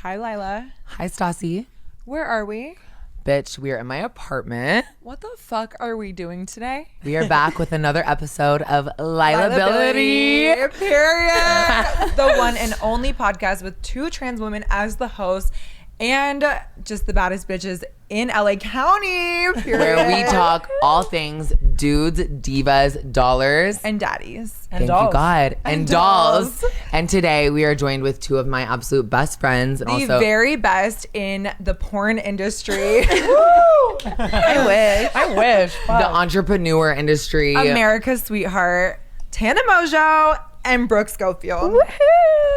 Hi, Lilah. Hi, Stassi. Where are we? Bitch, we are in my apartment. What the fuck are we doing today? We are back with another episode of Lilahbility. Period. The one and only podcast with two trans women as the hosts and just the baddest bitches in LA County. Period. Where we talk all things dudes, divas, dollars. And daddies. Thank you, God. And dolls. And today we are joined with two of my absolute best friends. And The also very best in the porn industry. I wish. the entrepreneur industry. America's sweetheart, Tana Mongeau and Brooke Schofield.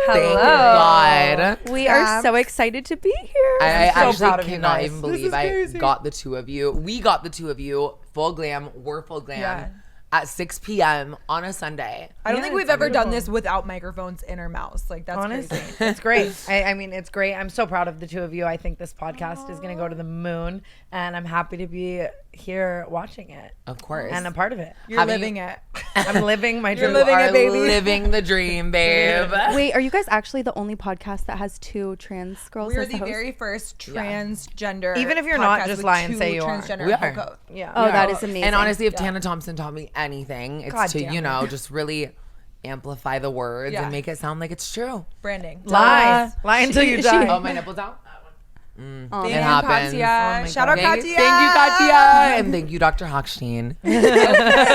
Thank you, God. We are so excited to be here. I so actually proud of you cannot guys. even believe I got the two of you. We got the two of you full glam. We're full glam. Yeah. At 6 p.m. on a Sunday. I don't think we've ever done this without microphones in our mouths. Like, that's Honestly, crazy. it's great. I mean, it's great. I'm so proud of the two of you. I think this podcast is going to go to the moon, and I'm happy to be here watching it. Of course. And a part of it. You're living it. I'm living my dream. You're living You it, are baby. living the dream, babe. Wait, are you guys actually the only podcast that has two trans girls We're as the the hosts? very first transgender. Even if you're not, podcast just with lie and two say you are. transgender We are. co- Yeah. Oh, that is amazing. And honestly, if Tana Thompson taught me anything, it's God to, damn you it. know, just really amplify the words Yeah. and make it sound like it's true. branding. Lie. Lie until you die. Oh, my nipples out? Thank It you, happens. Katya. my Shout out Thank Katya. you, Katya. And thank you, Dr. Hochstein.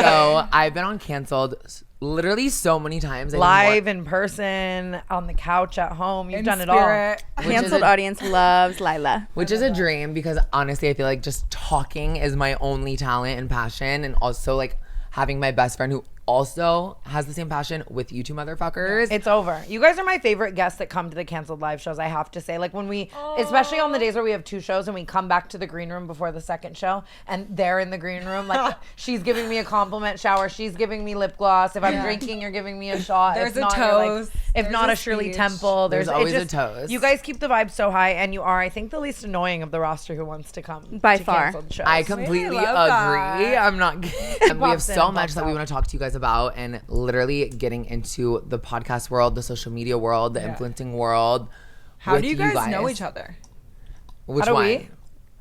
So I've been on Canceled literally so many times. I think Live more- in person, on the couch at home. You've In done it spirit. which is Canceled a- audience loves Lilah. Which is a dream because honestly, I feel like just talking is my only talent and passion. And also like having my best friend who also has the same passion with you two motherfuckers. It's over. You guys are my favorite guests that come to the Canceled live shows, I have to say. Like when we, especially on the days where we have two shows and we come back to the green room before the second show and they're in the green room, like she's giving me a compliment shower, she's giving me lip gloss. If I'm drinking, you're giving me a shot. There's if a not, you're like- toast. if There's not a a Shirley speech. Temple. There's it always a just- toast. You guys keep the vibe so high and you are, I think, the least annoying of the roster who wants to come By to far. Canceled shows. I completely love agree. that. I'm not. And we have Pops so in, much pops that we out. want to talk to you guys about, and literally getting into the podcast world, the social media world, the influencing world. How with do you guys know each other? Which How do one? we?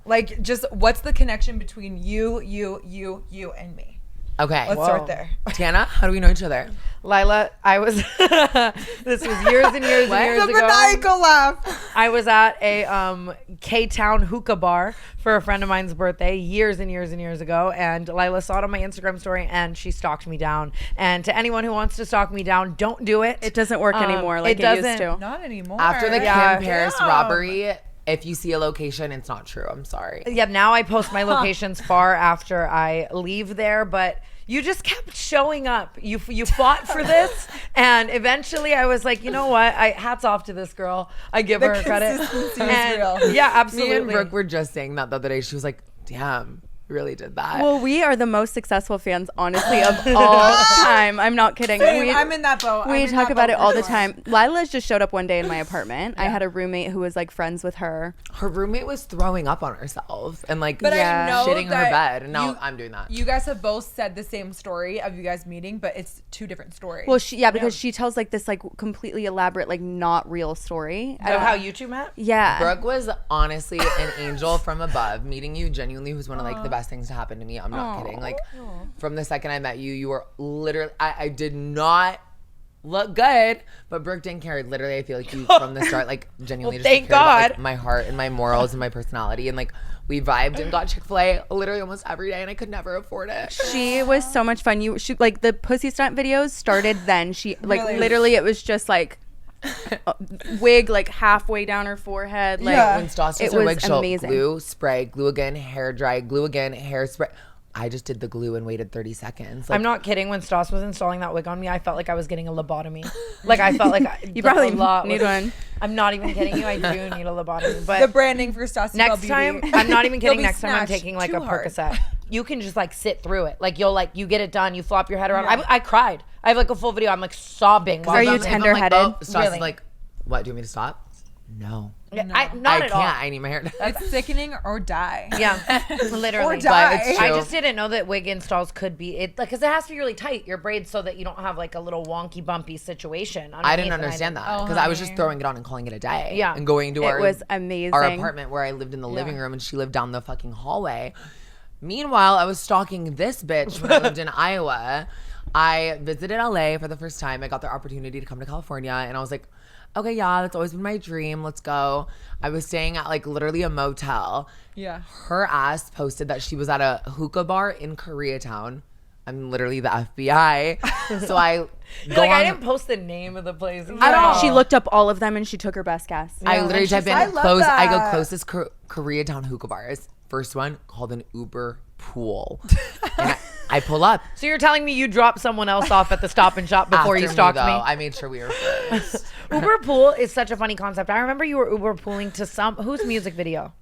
Like, just what's the connection between you, and me? Okay, Let's start there. Tana, how do we know each other? Lilah, I was, this was years and years and years The ago. maniacal laugh. I was at a K-Town hookah bar for a friend of mine's birthday years and years and years ago, and Lilah saw it on my Instagram story and she stalked me down. And to anyone who wants to stalk me down, don't do it. It doesn't work anymore like it used to. Not anymore. After the Yeah. Kim Paris Damn. robbery, if you see a location, it's not true. I'm sorry. Yeah, now I post my locations far after I leave there, but you just kept showing up. You fought for this, and eventually I was like, you know what? Hats off to this girl. I give her credit. consistency is And- real. Yeah, Me and absolutely. Brooke were just saying that the other day. She was like, damn, you really did that. Well, we are the most successful fans, honestly, of all time. I'm not kidding. Same, I'm in that boat. I'm We in talk that about boat it all for the sure. time. Lila's just showed up one day in my apartment. I had a roommate who was like friends with her. Her roommate was throwing up on herself and like But I know shitting her that bed. And now you- I'm doing that. You guys have both said the same story of you guys meeting, but it's two different stories. Well, because she tells like this like completely elaborate, like not real story. Of how you two met? Yeah. Brooke was honestly an angel from above. Meeting you genuinely was one of like the best things to happen to me. I'm not kidding. Like from the second I met you, you were literally, I did not look good, but Brooke didn't care. Literally, I feel like you from the start, like genuinely Well, just thank cared about, like, God. my heart and my morals and my personality. And like we vibed and got Chick-fil-A literally almost every day and I could never afford it. She was so much fun. She like the pussy stunt videos started then. She like Really? literally it was just like a wig like halfway down her forehead. Like Yeah. When Stas does it her was wig, she'll amazing. glue, spray, glue again, hair dry, glue again, hair spray. I just did the glue and waited 30 seconds. Like, I'm not kidding. When Stas was installing that wig on me, I felt like I was getting a lobotomy. Like I felt like You probably a lot need was- one. I'm not even kidding you. I do need a lobotomy. the But branding for Stassi next time, I'm not even You'll kidding. be Next time I'm snatched taking like too a hard. Percocet. You can just like sit through it. Like you get it done. You flop your head around. I cried. I have like a full video. I'm like sobbing. while Are I'm you like- tender-headed? Oh, Stas Really? is like, what, do you want me to stop? No. Yeah, No. not I at all. can't. I need my hair done. It's sickening or die. Yeah, literally. Or die. But it's I true. just didn't know that wig installs could be it, like, because it has to be really tight, your braids, so that you don't have like a little wonky, bumpy situation. I didn't underneath, and understand that Oh, because I was just honey. throwing it on and calling it a day. Yeah. And going to It was amazing. our apartment where I lived in the living room and she lived down the fucking hallway. Meanwhile, I was stalking this bitch when I lived in Iowa. I visited LA for the first time. I got the opportunity to come to California and I was like, okay, yeah, that's always been my dream. Let's go. I was staying at like literally a motel. Yeah. Her ass posted that she was at a hookah bar in Koreatown. I'm literally the FBI. So I go Like, on. I didn't post the name of the place. At all. She looked up all of them and she took her best guess. I literally type in I love close. I go that. closest Koreatown hookah bars. First one called an Uber Pool. And I pull up. So you're telling me you dropped someone else off at the Stop and Shop before you After stalked though, me? I made sure we were first. Uber pool is such a funny concept. I remember you were Uber pooling to whose music video?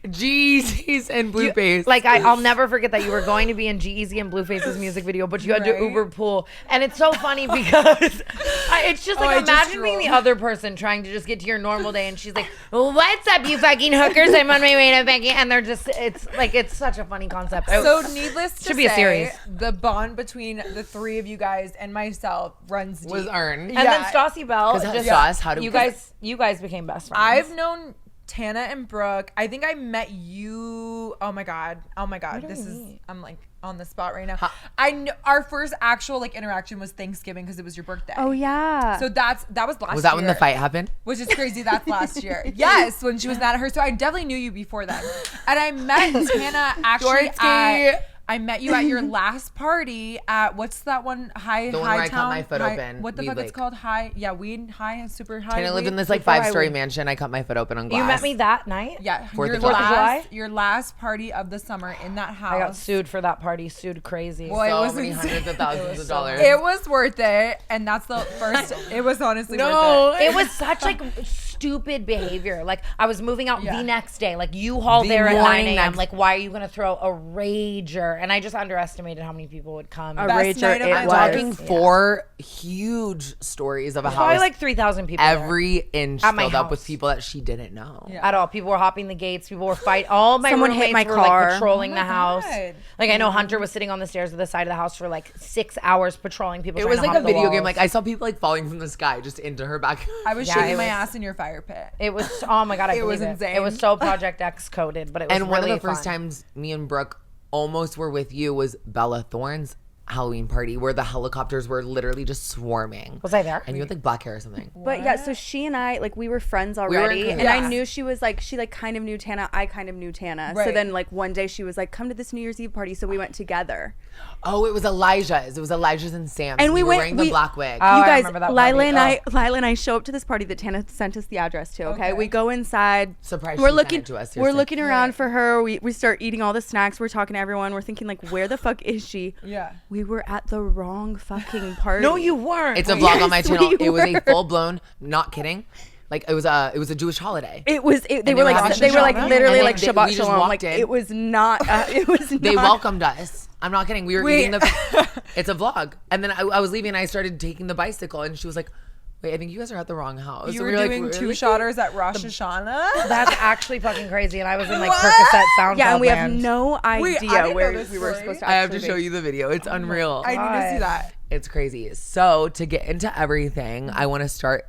Jeezy's and Blueface. Like, I'll never forget that you were going to be in G-Eazy and Blueface's music video, but you had to Right. Uber pool. And it's so funny because it's just like, I just imagine being the rolled. other person trying to just get to your normal day and she's like, what's up, you fucking hookers? I'm on my way to fucking, and they're just, it's like, it's such a funny concept. So needless to Should be a say, series. the bond between the three of you guys and myself runs deep. was earned. and then Stassi Bell, 'Cause just, Stas, how do you we- guys became best friends. I've known Tana and Brooke. I think I met you. Oh my god. This is. I'm like on the spot right now. I know our first actual like interaction was Thanksgiving because it was your birthday. Oh yeah. So that was last year. Was that when the fight happened? Which is crazy. That's last year. Yes, when she was mad at her. So I definitely knew you before then. And I met Tana actually I met you at your last party at what's that one high The one high where I cut town? my foot High- open, What the Weed fuck it's Lake. called? Weed high, super high. And I lived in weed. this like Before I 5-story would- mansion. I cut my foot open on glass. You met me that night? Yeah, Fourth your of July. Fourth of July? your last party of the summer in that house. I got sued for that party, sued crazy. Well, it So was many insane. hundreds of thousands of dollars. It was worth it, and that's the first. It was honestly worth No. it. It was such like stupid behavior. Like, I was moving out Yeah. the next day. Like, you haul The there at 9 morning a.m. next- Like, why are you gonna throw a rager? And I just underestimated how many people would come. A Best rager night of it my I'm life. was. talking 4 huge stories of a Probably house. like 3,000 people there. Every inch At my filled up with house. people that she didn't know. Yeah. At all. People were hopping the gates. People were fighting. All my Someone hit roommates my were car. like patrolling Oh the my house. God. Like, I know Hunter was sitting on the stairs of the side of the house for like 6 hours patrolling people. It trying was to like hop a the video game. walls. Like I saw people like falling from the sky just into her back. I was Yeah, shaking it my was- ass in your fire pit. It was, oh my God, I It was believe insane. It was so Project X coded, but it was And one really of the first fun. times me and Brooke almost were with you was Bella Thorne's Halloween party where the helicopters were literally just swarming. Was I there? And you had like black hair or something. But yeah, so she and I, like, we were friends were in already. And cahoots. I knew she was like, she like kind of knew Tana. I kind of knew Tana. So Right. then like one day she was like, come to this New Year's Eve party. So we went together. Oh, it was Elijah's. It was Elijah's and Sam's. And we were went- wearing the we- black wig. Oh, You I guys, remember that Lilah and I show up to this party that Tana sent us the address to. Okay, Okay. we go inside. Surprised We're she sent looking. it to us, We're seriously. looking around for her. We start eating all the snacks. We're talking to everyone. We're thinking like, where the fuck is she? Yeah. We were at the wrong fucking party. No, you weren't. It's a vlog on my Yes, channel. we It was a were. full blown, not kidding. Like it was a Jewish holiday. It was. They they were were like. having They were like Shabbat. literally And like they- Shabbat we just Shalom. walked Like in. it was not. It was. They not, welcomed us. I'm not kidding. We were Wait. eating the. It's a vlog. And then I was leaving and I started taking the bicycle and she was like, "Wait, I think you guys are at the wrong house." You And were we like, doing "Really?" 2-shotters at Rosh Hashanah. That's actually fucking crazy. And I was in like What? Percocet SoundCloud Yeah, and we have land. no Wait, I idea didn't know where this we were story. supposed to. I have to actually show be. you the video. It's unreal. I need to see that. It's crazy. So to get into everything, I want to start.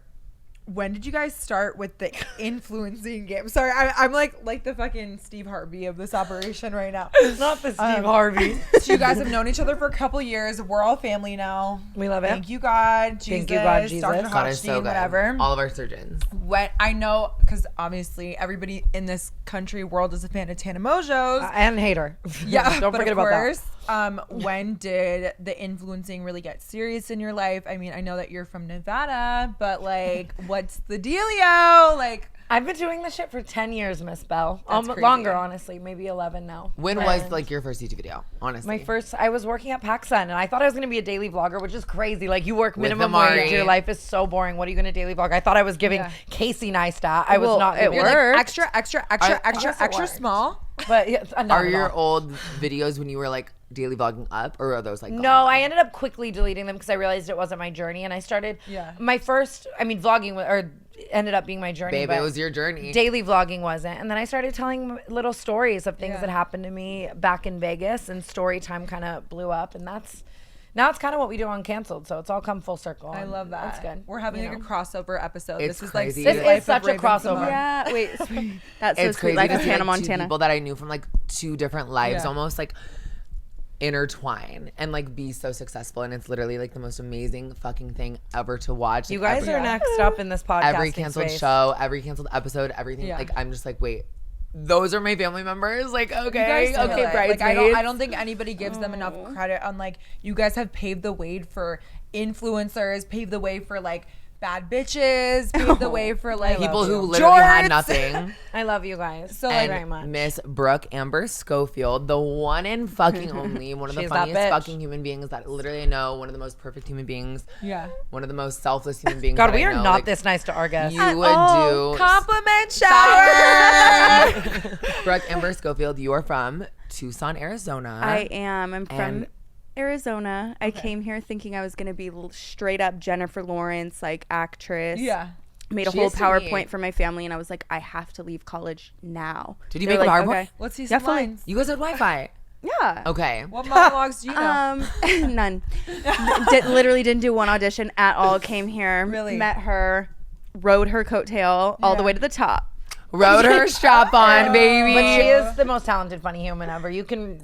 When did you guys start with the influencing game? Sorry, I'm like the fucking Steve Harvey of this operation right now. Not the Steve Harvey. So you guys have known each other for a couple years. We're all family now. We love it. Thank you, God. Jesus, Thank you, God, Jesus. Dr. God is so Hochstein, good. whatever. All of our surgeons. When I know, because obviously everybody in this country world is a fan of Tana Mongeau's. And hater. Yeah, Don't but forget of about course, that. when did the influencing really get serious in your life? I mean, I know that you're from Nevada, but like, what's the dealio? Like, I've been doing this shit for 10 years, Miss Bell. crazy. Longer, honestly. Maybe 11 now. When was like your first YouTube video? Honestly, My first, I was working at PacSun, and I thought I was going to be a daily vlogger, which is crazy. Like, you work minimum Amari. wage. Your life is so boring. What are you going to daily vlog? I thought I was giving Yeah. Casey Neistat. I was Well, not. it giving- you're like worked. extra, extra, guess it worked. small. But yeah, not are at your all. old videos when you were like daily vlogging up, or are those like No, gone? I ended up quickly deleting them because I realized it wasn't my journey, and I started. Yeah. My first, I mean, vlogging or ended up being my journey. Babe, but it was your journey. daily vlogging wasn't. And then I started telling little stories of things that happened to me back in Vegas, and story time kind of blew up. And now it's kind of what we do on Canceled. So it's all come full circle. I love that. That's good. We're having like a crossover episode. It's this is crazy. like This Sweet is Life such of a Raven crossover. Simone. Yeah, wait, that's so It's sweet. crazy Life to of see Tana like two Montana. people that I knew from like two different lives, Yeah. almost like intertwine and like be so successful. And it's literally like the most amazing fucking thing ever to watch. You Like, guys are next up in this podcast. every canceled show, every canceled episode, everything. Yeah. Like I'm just like, wait, those are my family members. Like, You okay, guys do okay, it. bridesmaids. Like, I don't think anybody gives them enough credit on like you guys have paved the way for influencers, paved the way for like bad bitches, paved the way for like people who literally had jorts. nothing. I love you guys So, so like, very much. Miss Brooke Schofield, the one and fucking only, one of the She's that funniest bitch. fucking human beings that literally I know, one of the most perfect human beings, Yeah. one of the most selfless human beings. God, that we I are know. not Like, this nice to our guests. You would do Compliment shower. Brooke Schofield, you are from Tucson, Arizona. I am. I'm from And- Arizona. I came here thinking I was going to be straight up Jennifer Lawrence, like actress. Yeah. Made a She whole is to me. PowerPoint for my family, and I was like, I have to leave college now. Did you They're make a like, PowerPoint? okay. Let's see Yeah, some fully. lines. You guys had Wi-Fi. Yeah. Okay. What monologues do you know? None. Literally didn't do one audition at all. Came here, Really? met her, rode her coattail all the way to the top. Rode her strap on, baby. But she is the most talented, funny human ever.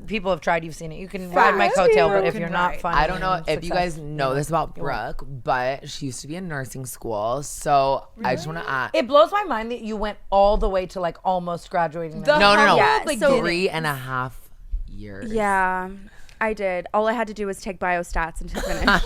People have tried, you've seen it. You can ride my coattail, but if you're not funny, I don't know and if you guys successful, know this about Brooke, but she used to be in nursing school. So I just want to ask. It blows my mind that you went all the way to like almost graduating. The No. Yeah, like so- 3.5 years. Yeah, I did. All I had to do was take biostats and to finish.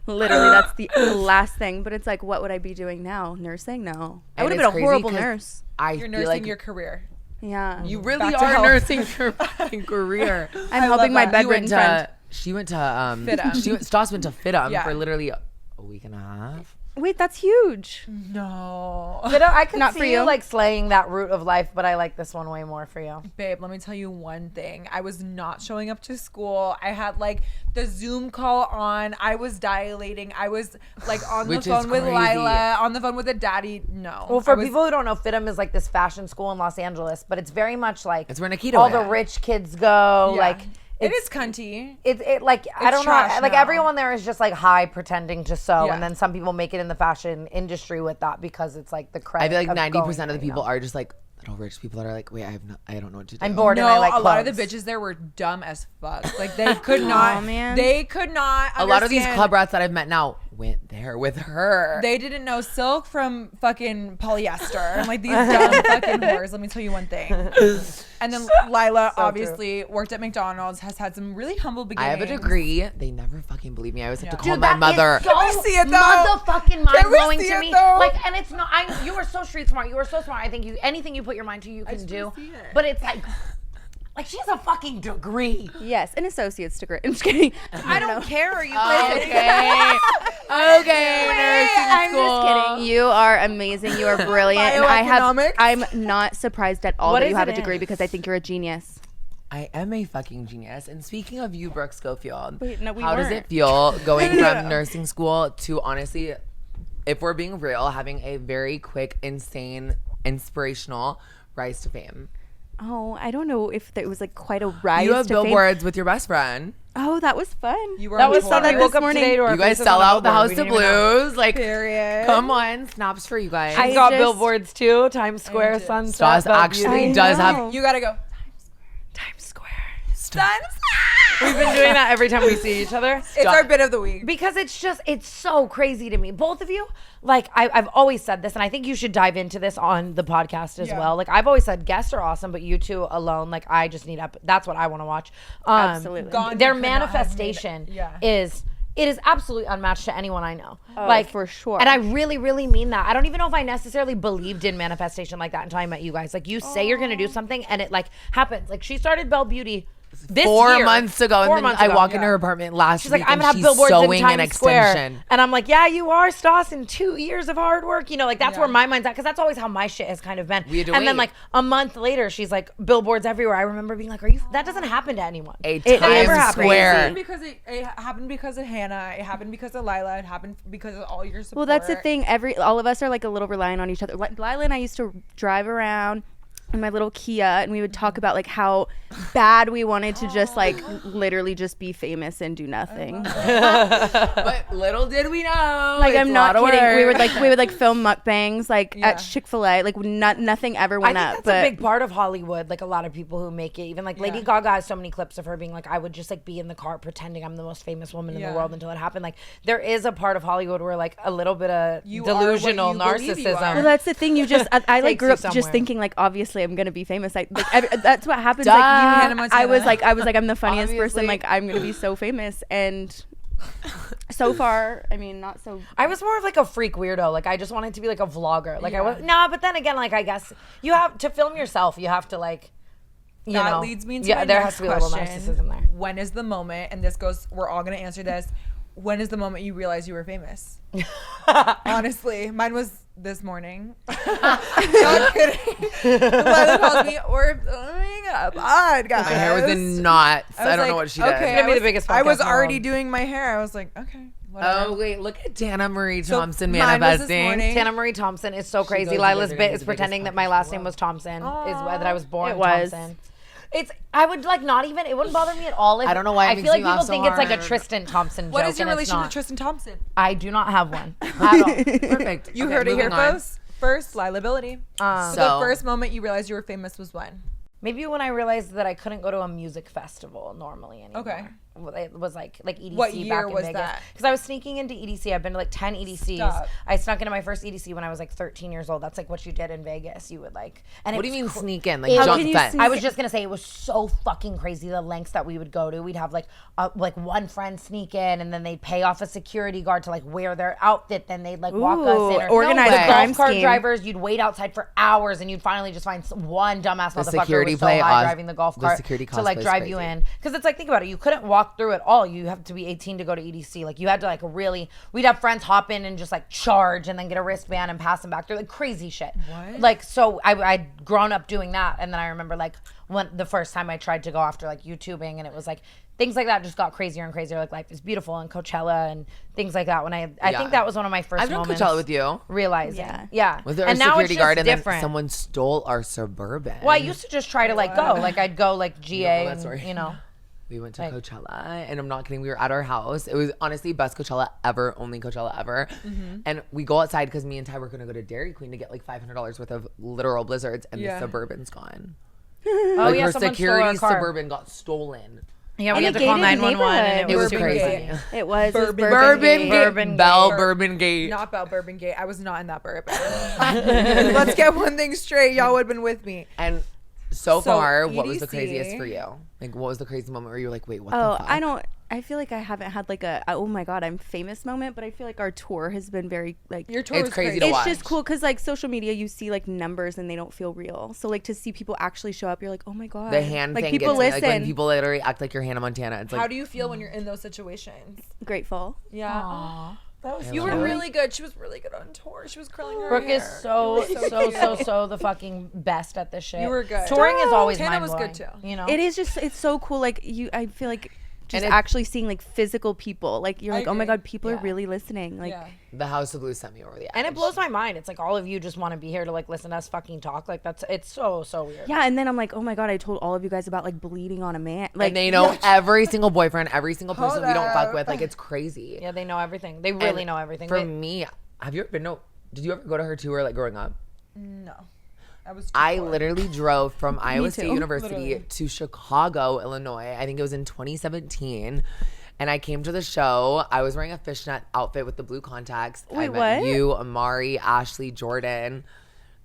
Literally, that's the last thing. But it's like, what would I be doing now? Nursing? No. I And would have it's been a crazy horrible 'cause nurse. I You're feel nursing like your career. Yeah. you really Back to are health. nursing your fucking career. I'm helping my that. You bedridden friend. She went to FITM. Stas went to FITM Yeah. for literally a week and a half. Wait, that's huge. No. But I could Not see for you you. like slaying that route of life, but I like this one way more for you. Babe, let me tell you one thing. I was not showing up to school. I had like the Zoom call on. I was dilating. I was like on the Which is phone with crazy. Lilah, on the phone with a daddy. No. Well, I for was- people who don't know, FITM is like this fashion school in Los Angeles, but it's very much like It's where Nikita all went. the rich kids go. Yeah. Like it it's- is cunty. It like I It's don't know, trash like now. everyone there is just like high pretending to sew, Yeah. and then some people make it in the fashion industry with that because it's like the credit. I feel like of 90% going of the there, you people know? are just like little rich people that are like, wait, I don't know what to do. I'm bored No, and I like a lot of the clothes. bitches there were dumb as fuck. Like they could not. man. They could not. A lot of these understand- club rats that I've met now went there with her. They didn't know silk from fucking polyester. I'm like, these dumb fucking whores. Let me tell you one thing. And then Lilah obviously worked at McDonald's, has had some really humble I beginnings. have a degree. They never fucking believe me. I always have to call Dude, my that mother. is so Can we see it, though? motherfucking Can mind we blowing see to it, me. though? Like, and it's not. You are so street smart. You are so smart. I think anything you put your mind to, you can do. see it. But it's like she has a fucking degree. Yes, an associate's degree. I'm just kidding. I don't care. Are you Okay. Okay. Nursing I'm school. just kidding. You are amazing. You are brilliant. And Bioeconomics? I'm not surprised at all What that is you have a it degree in? because I think you're a genius. I am a fucking genius. And speaking of you, Brooke Schofield, Wait, no, we how does weren't. it feel going from nursing school to honestly, if we're being real, having a very quick, insane, inspirational rise to fame? Oh, I don't know if it was like quite a rise You have to fame. billboards with your best friend. Oh, that was fun. You were That on was tour. something. that We woke this up morning. today to our You guys faces sell on a out the billboard. House We of didn't even know. Blues. Like, Period. come on, snaps for you guys. She's got just- billboards too. Times Square, Sunset. Stas Belle actually Beauty. does know. have. You gotta go. Times Square. Sunset. We've been doing that every time we see each other. It's our bit of the week. Because it's so crazy to me. Both of you, like I've always said this, and I think you should dive into this on the podcast as Yeah. well. Like I've always said, guests are awesome, but you two alone, like I just need that's what I want to watch. Absolutely. Gandhi Their could not have made it. manifestation Yeah. it is absolutely unmatched to anyone I know. Oh, for sure. And I really, really mean that. I don't even know if I necessarily believed in manifestation like that until I met you guys. Like you say you're gonna do something and it like happens. Like she started Belle Beauty This 4 year. months ago. 4 And then months I ago, walk into yeah. her apartment last She's week like, I'm and gonna have she's billboards in sewing an Times Square. extension. And I'm like, yeah, you are, Stas, in 2 years of hard work. You know, like that's Yeah. where my mind's at, because that's always how my shit has kind of been. We had to and then wait. like a month later, she's like, billboards everywhere. I remember being like, are you? That doesn't happen to anyone. A It Times never happens. Square. Because it happened because of Hannah. It happened because of Lilah. It happened because of all your support. Well, that's the thing. All of us are like a little reliant on each other. Lilah and I used to drive around in my little Kia, and we would talk about like how bad we wanted to just like literally just be famous and do nothing. But little did we know. Like, it's I'm a not lot of kidding. We work. would like film mukbangs like Yeah. at Chick-fil-A. Like nothing ever I went think up. that's But a big part of Hollywood. Like a lot of people who make it, even like Lady Yeah. Gaga has so many clips of her being like, I would just like be in the car pretending I'm the most famous woman in Yeah. the world until it happened. Like there is a part of Hollywood where like a little bit of You are what delusional you believe you narcissism. are. well, that's the thing. You just I like Takes grew you up just somewhere. thinking like obviously I'm gonna be famous. That's what happens. Duh. Like Hannah Montana. I was like I'm the funniest Obviously. person. Like I'm gonna be so famous, and so far, I mean, not so. I was more of like a freak weirdo. Like I just wanted to be like a vlogger. Like I Yeah. was no, but then again, like I guess you have to film yourself. You have to like, you That know. leads me into yeah. my There next has to be a little question. narcissism there. When is the moment, and this goes, we're all going to answer this. When is the moment you realize you were famous? Honestly, mine was this morning. Not kidding. Lilah calls me, we're filming a podcast. My hair was in knots. I, was don't know like, what she did. okay, Gonna be I the was- biggest I was podcast in the already world. doing my hair. I was like, okay, whatever. Oh wait, look at Tana Marie So Thompson mine was this manifesting. morning. Tana Marie Thompson is so crazy. goes Lila's to bit the is biggest pretending that my podcast last in the name was world. Thompson. Is that I was born It was. Thompson. It's I would like not even it wouldn't bother me at all. If, I don't know why it I makes feel like me laugh people so think it's like a hard. Tristan Thompson joke. What is your and it's relation to not. Tristan Thompson? I do not have one at all. Perfect. You Okay, heard it here, moving on. folks. First, Lilahbility. So the So- first moment you realized you were famous was when? Maybe when I realized that I couldn't go to a music festival normally anymore. Okay. It was like EDC What back year in was Vegas. that? Because I was sneaking into EDC. I've been to like 10 EDCs. Stop. I snuck into my first EDC when I was like 13 years old. That's like what you did in Vegas. You would like. And What it do you was mean cr- sneak in? Like How jump can you fence? sneak I was just gonna say it was so fucking crazy the lengths that we would go to. We'd have like one friend sneak in, and then they'd pay off a security guard to like wear their outfit. Then they'd like walk us in. Ooh, organized the crime golf cart scheme. drivers. You'd wait outside for hours, and you'd finally just find one dumbass motherfucker security who was so play high os- driving the golf the cart security to like cosplay's drive you crazy. in. Because it's like think about it, you couldn't walk through it all. You have to be 18 to go to EDC. Like you had to like really. We'd have friends hop in and just like charge, and then get a wristband and pass them back through like crazy shit. What? Like so, I'd grown up doing that, and then I remember like when the first time I tried to go after like YouTubing, and it was like things like that just got crazier and crazier. Like Life is Beautiful and Coachella and things like that. When I Yeah. think that was one of my first I've done moments. Coachella with you. Realizing, Yeah. yeah. Was there and a now security it's guard just and different. then someone stole our Suburban? Well, I used to just try to like go. Like I'd go like GA, that and, story. you know. We went to Coachella, and I'm not kidding. We were at our house. It was honestly best Coachella ever, only Coachella ever. And we go outside because me and Ty were gonna go to Dairy Queen to get like $500 worth of literal blizzards, and Yeah. the Suburban's gone. Oh Like yeah, her someone stole our security car. Suburban got stolen. Yeah, we In had a to call gated 911, and It was super crazy. crazy. It was Bourbon Bourbon Gate. Gate. Bourbon Bell Gate. Bourbon Gate. Not Bell Bourbon Gate. I was not in that bourbon. Let's get one thing straight. Y'all would have been with me. And so So, far, what was the EDC? craziest for you? Like, what was the crazy moment where you were like, wait, what Oh, the fuck? I don't. I feel like I haven't had like a oh my god I'm famous moment, but I feel like our tour has been very like Your tour It's was crazy crazy. to it's watch. just cool because like social media you see like numbers and they don't feel real. So like to see people actually show up, you're like oh my god. The hand like thing people gets me. listen. Like when people literally act like you're Hannah Montana. It's like, How do you feel when you're in those situations? Grateful. Yeah. That was You love were it. really good. She was really good on tour. She was curling her Brooke hair. is so You were so cute. the fucking best at this shit. You were good. Touring is always Tana was mind-blowing, good, too. You know, It is just it's so cool. Like you, I feel like just And it- actually seeing like physical people. Like you're I like oh my agree. god, people are really listening. Like Yeah. the House of Blues sent me over the edge. and it blows my mind. It's like all of you just want to be here to like listen to us fucking talk. Like it's so weird. yeah, and then I'm like oh my god, I told all of you guys about like bleeding on a man. Like And they know every single boyfriend, every single person Hold we don't fuck up. with. Like, it's crazy. Yeah, they know everything. They really And know everything. For They- me, have you ever been did you ever go to her tour like growing up? No. I was too I poor. literally drove from Iowa State too. University Literally. to Chicago, Illinois. I think it was in 2017. And I came to the show. I was wearing a fishnet outfit with the blue contacts. I Wait, met what? you, Amari, Ashley, Jordan.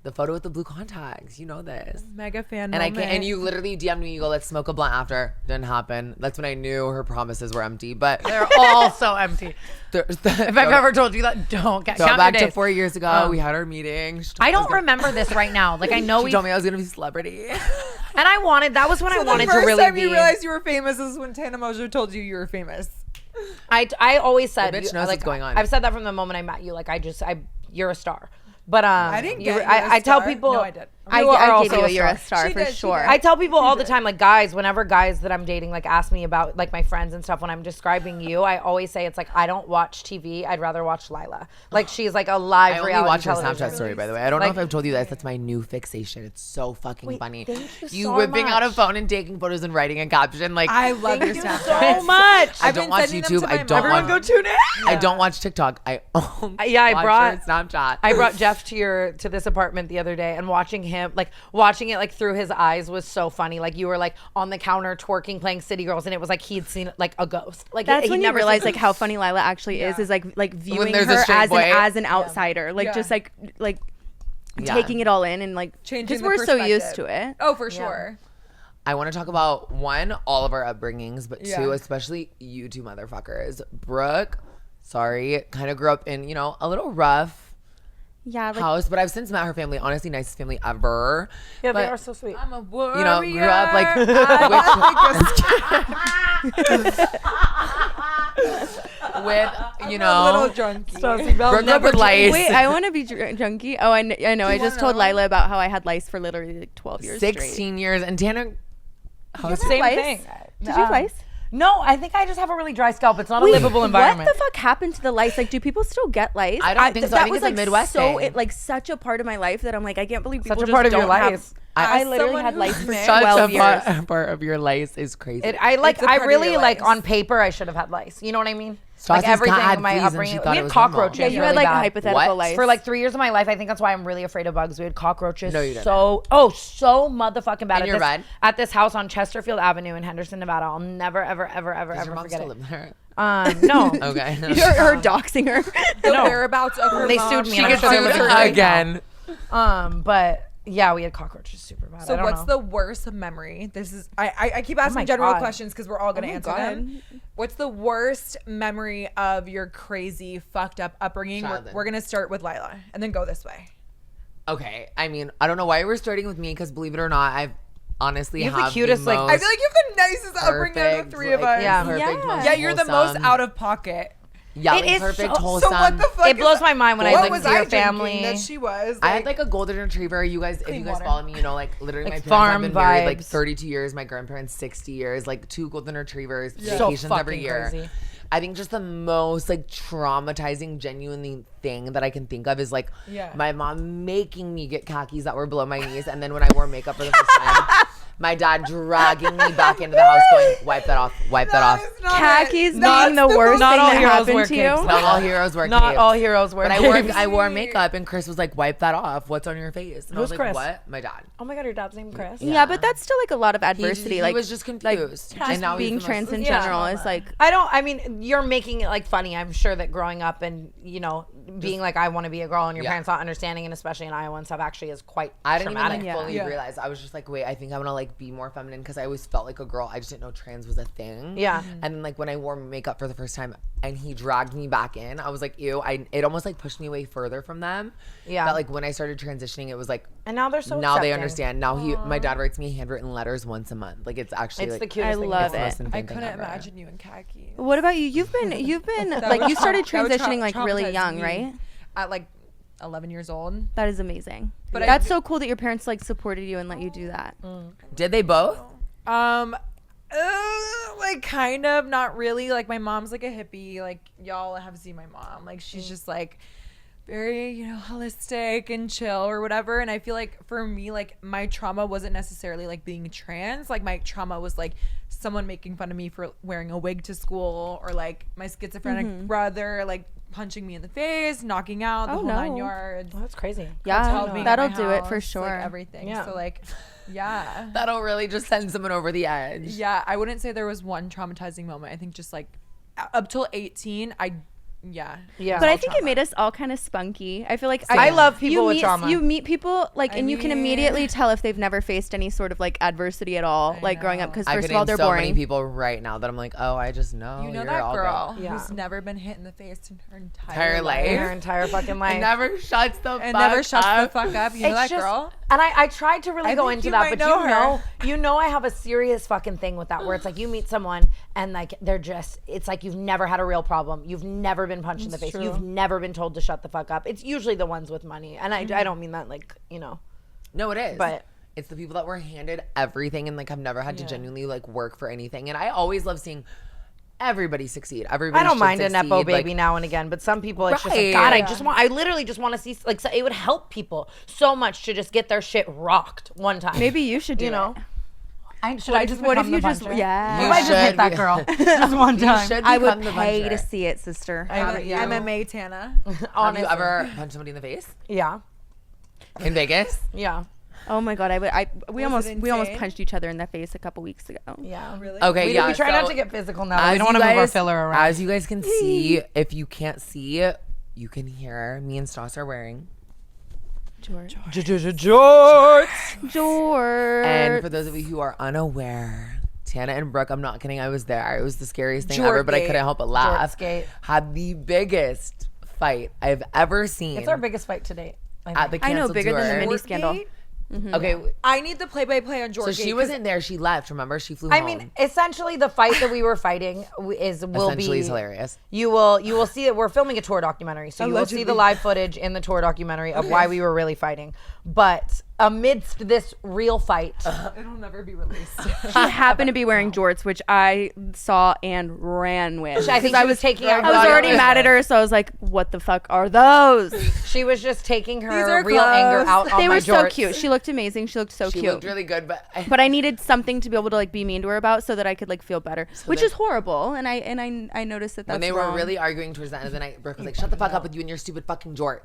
The photo with the blue contacts. You know this. Mega fan. And I moment. can't, and you literally DM'd me. You go, let's smoke a blunt after. Didn't happen. That's when I knew her promises were empty. But They're all so empty. if If I've ever told you that, don't get go count back your to days. 4 years ago, we had our meeting. I don't remember this right now. Like I know She we. told me I was gonna be a celebrity. And that was when I wanted to really The first time be. you realized you were famous is when Tana Mongeau told you were famous. I always said, The bitch knows what's going on. I've said that from the moment I met you. Like, you're a star. But I didn't get you I tell star. people. No, I did. You I are gave also you you're a star She for did, she sure. did. I tell people all the time, like whenever guys that I'm dating like ask me about like my friends and stuff when I'm describing you, I always say it's like I don't watch TV. I'd rather watch Lilah. Like she's like a live I only reality watch her television. Snapchat story, by the way. I don't know Like- if I've told you this. That's my new fixation. It's so fucking funny. thank you You so whipping out a much. phone and taking photos and writing a caption. Like I love your So Snapchat. much. I I've don't been watch sending them YouTube. to I my don't mom. watch. Everyone go tune in. I don't watch TikTok. I only I watch brought her Snapchat. I brought Jeff to this apartment the other day, and watching it like through his eyes was so funny. Like you were like on the counter twerking, playing City Girls, and it was like he'd seen like a ghost. Like That's he when you never realize seen- like how funny Lilah actually is like viewing there's a her straight boy. as an outsider, like Yeah. just like Yeah. taking it all in and like Changing because the we're so used perspective. to it. Oh, for sure. I want to talk about one, all of our upbringings, but Yeah. two, especially you two motherfuckers. Brooke, sorry, kind of grew up in, a little rough Yeah, like house, but I've since met her family. Honestly, nicest family ever. Yeah, they But, are so sweet. I'm a warrior. grew up like with, little junkie. Brooke grew up with lice. wait, I want to be junkie. Oh, I know. I just told Lilah about how I had lice for literally like 12 years 16 straight. years, and Tana, Same lice? thing. Did you have lice? No, I think I just have a really dry scalp. It's not a livable environment. What the fuck happened to the lice? Like, do people still get lice? I don't think so. I That think was it's a like Midwest so thing. like such a part of my life that I'm like I can't believe people Such a just part of your don't have- life. I As literally someone had who's lice for mixed- 12 years. part of your lice is crazy. I It's a part of really your like life. on paper I should have had lice. You know what I mean? Stassi's Like everything cat had in my fleas and upbringing. she We thought it had was normal. cockroaches. Yeah, you had really like bad. hypothetical What? lice. For like 3 years of my life. I think that's why I'm really afraid of bugs. We had cockroaches. No, you didn't. So motherfucking bad. In your bed? At this house on Chesterfield Avenue in Henderson, Nevada. I'll never, ever, ever, ever, Does ever your mom forget still it. live there? No. Okay. her doxing her. The No. whereabouts of her They mom. sued me She and I'm gets sure they sued live her there right again. But yeah, we had cockroaches super bad. So I don't what's know. the worst memory? This is I keep asking my general God. questions because we're all gonna my answer God. them. What's the worst memory of your crazy fucked up upbringing? Childhood. We're gonna start with Lilah and then go this way. Okay. I mean, I don't know why we're starting with me because believe it or not, I've honestly You have the have cutest, like- most I feel like you have the nicest upbringing out of the three of us. Yeah. perfect, Yeah. most Yeah, you're the most wholesome. out of pocket. Yeah, It like is perfect, so- wholesome. So what the fuck? It blows my mind when I What like was see your I drinking family. that she was? I had like a golden retriever. You guys, if you guys water. follow me, like literally Like my parents farm have been married like vibes. 32 years. My grandparents 60 years. Like 2 golden retrievers, So vacations every fucking year. crazy. I think just the most like traumatizing, genuinely thing that I can think of is like Yeah. my mom making me get khakis that were below my knees, and then when I wore makeup for the first time, my dad dragging me back into the house, going, "Wipe that off, wipe that off." That's not it. Khakis That's being the worst Not thing all that heroes happened wear to capes. you. Not all heroes wear Not capes. all heroes wear But I wore capes. I wore makeup, and Chris was like, "Wipe that off. What's on your face?" And I Who's was like, Chris? "What?" My dad. Oh my god, your dad's name Chris. Yeah, but that's still like a lot of adversity. He like was just confused. Just and now he's being the most- trans in Yeah. general is like I mean, you're making it like funny. I'm sure that growing up and, being like, I want to be a girl and your Yeah. parents not understanding, and especially in Iowa and stuff, actually is quite I didn't traumatic. even like, fully Yeah. realize. I was just like, wait, I think I want to like be more feminine because I always felt like a girl. I just didn't know trans was a thing. Yeah. And then like when I wore makeup for the first time and he dragged me back in, I was like, ew. It almost like pushed me way further from them. Yeah. That like when I started transitioning, it was like And now they're so now they accepting. understand. Now my dad writes me handwritten letters once a month. Like it's actually It's like the cutest I thing. love ever. it. most insane I thing couldn't ever. imagine you in khakis. what about you? You've been like you started that would transitioning like really traumatize young, me. right? At like 11 years old. That is amazing. But That's I- so cool that your parents like supported you and let you do that. Did they both? Like kind of, not really. Like my mom's like a hippie. Like y'all have seen my mom. Like she's just like very, holistic and chill or whatever. And I feel like for me, like my trauma wasn't necessarily like being trans. Like my trauma was like someone making fun of me for wearing a wig to school, or like my schizophrenic brother like punching me in the face, knocking out the Oh, whole no. 9 yards. Oh, that's crazy. Yeah, hotel being at that'll my do it for house, sure. Like everything. Yeah. So like, yeah. That'll really just send someone over the edge. Yeah, I wouldn't say there was one traumatizing moment. I think just like up till 18, yeah. But I think it made us all kind of spunky. I feel like I love people you with meet, trauma. You meet people like, I and you can mean- immediately tell if they've never faced any sort of like adversity at all, I like growing up. know. Because I first could of all, name they're so boring. many people right now that I'm like, oh, I just know. You know you're that all girl good. Yeah. who's never been hit in the face in her Entire entire life. Your entire fucking life. It never shuts the and fuck never shuts up. the fuck up. You know It's that just- girl? And I tried to really I go think into you that, might but know her. you know I have a serious fucking thing with that where it's like you meet someone and like they're just, it's like you've never had a real problem. You've never been punched in the face. true. You've never been told to shut the fuck up. It's usually the ones with money. And I don't mean that like, you know. No, it is. But- it's the people that were handed everything and like have never had to genuinely like work for anything. And I always love seeing everybody succeed. Everybody I don't should mind a succeed. nepo baby like, now and again, but some people it's just Right. like, God, Yeah. I literally just want to see, like, so it would help people so much to just get their shit rocked one time. Maybe you should do you know. it. Should I just What if become you the just puncher? yeah? What if I just hit should that be- girl just one You time? should I would become the pay puncher. to see it, sister. MMA Tana. Have Honestly. you ever punched somebody in the face Yeah, in Vegas? yeah, Oh my god, we Was almost it punched insane? each other in the face a couple weeks ago. yeah. Really? Okay, We try not so to get physical now. We as don't want you to move our guys- filler around. As you guys can see, if you can't see, you can hear. Me and Stas are wearing. George. George. George. And for those of you who are unaware, Tana and Brooke, I'm not kidding, I was there. It was the scariest thing ever, but I Jortgate. couldn't help but laugh. Jortgate. Had the biggest fight I've ever seen. It's our biggest fight to date. at the I know, canceled bigger than the tour. mini Jortgate? scandal. Okay, I need the play-by-play on George. so she wasn't there. She left. Remember, she flew I home. mean, essentially, the fight that we were fighting will Essentially, be it's hilarious. You will see it. We're filming a tour documentary, so you will see Allegedly. the live footage in the tour documentary of why we were really fighting. But amidst this real fight, It'll never be released. She happened to be wearing jorts, which I saw and ran with. I think I she was taking out. I was already mad at her, so I was like, "What the fuck are those?" She was just taking These her are real anger clothes. out on They my were so jorts. cute. She looked amazing. She looked so She cute. looked really good, but But I needed something to be able to like be mean to her about, so that I could like feel better, which is horrible. And I noticed that that's when they wrong. were really arguing towards the end of the night, Brooke was like, "Shut the fuck up with you and your stupid fucking jorts."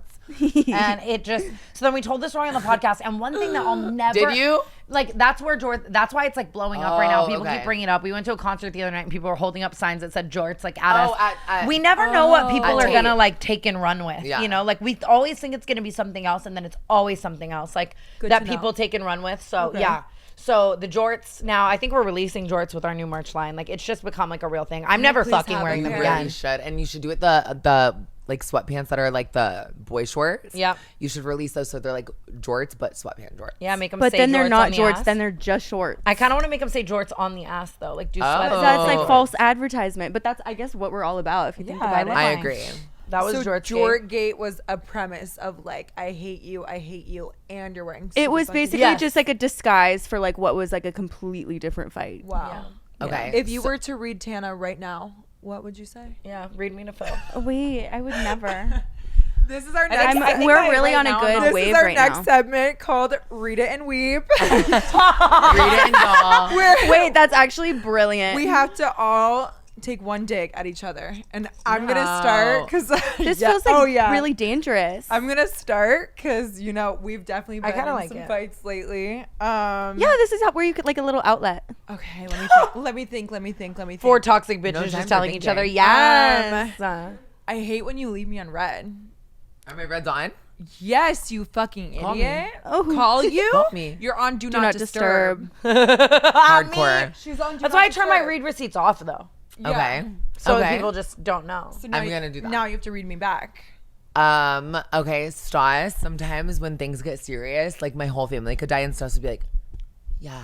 And it just so then we told this story on the podcast. And one thing that I'll never Did you? like that's where jorts. That's why it's like blowing up right now. Oh, People okay. keep bringing it up. We went to a concert the other night and people were holding up signs that said jorts like at Oh, us. at- we never know what people At are gonna Tate. like take and run with. Yeah. You know, like we always think it's gonna be something else, and then it's always something else. Like that to know. people take and run with. So yeah. So the jorts now, I think we're releasing jorts with our new merch line. Like it's just become like a real thing. I'm never please fucking have wearing them them here. Really again. should, and you should do it the like sweatpants that are like the boy shorts. Yep. You should release those so they're like jorts but sweatpant jorts. Yeah, make them. But say then they're jorts not on the jorts. ass. Then they're just shorts. I kind of want to make them say jorts on the ass though. Like do Oh. sweat. That's like Oh. false advertisement. But that's I guess what we're all about. If you think Yeah, about it. I Fine. agree. That was So George. Jortgate was a premise of like, I hate you, and you're wearing. It stupid was fucking- basically Yes. just like a disguise for like what was like a completely different fight. Wow. Okay. If you were to read Tana right now, what would you say? Yeah, read me to Phil. Oh, wait, I would never. This is our next. We're really on a good This wave is our right next now. segment called "Read It and Weep." Read it and doll. Wait, that's actually brilliant. We have to all take one dig at each other, and I'm gonna start because this feels like really dangerous. I'm gonna start because we've definitely been kinda in like some it. fights lately. Yeah, this is where you could like a little outlet. Okay, let me think. Let me think. Four toxic bitches time just for telling each other, thinking. yes. I hate when you leave me on red. Are my reds on? Yes, you fucking Call me. idiot. Oh. Call you? Call me. You're on Do, Do not disturb. Hardcore. She's on. That's why I turn my read receipts off though. Okay. So Okay. people just don't know. So now I'm gonna do that. Now you have to read me back. Okay, Stas, sometimes when things get serious, like my whole family could die and Stas would be like, yeah.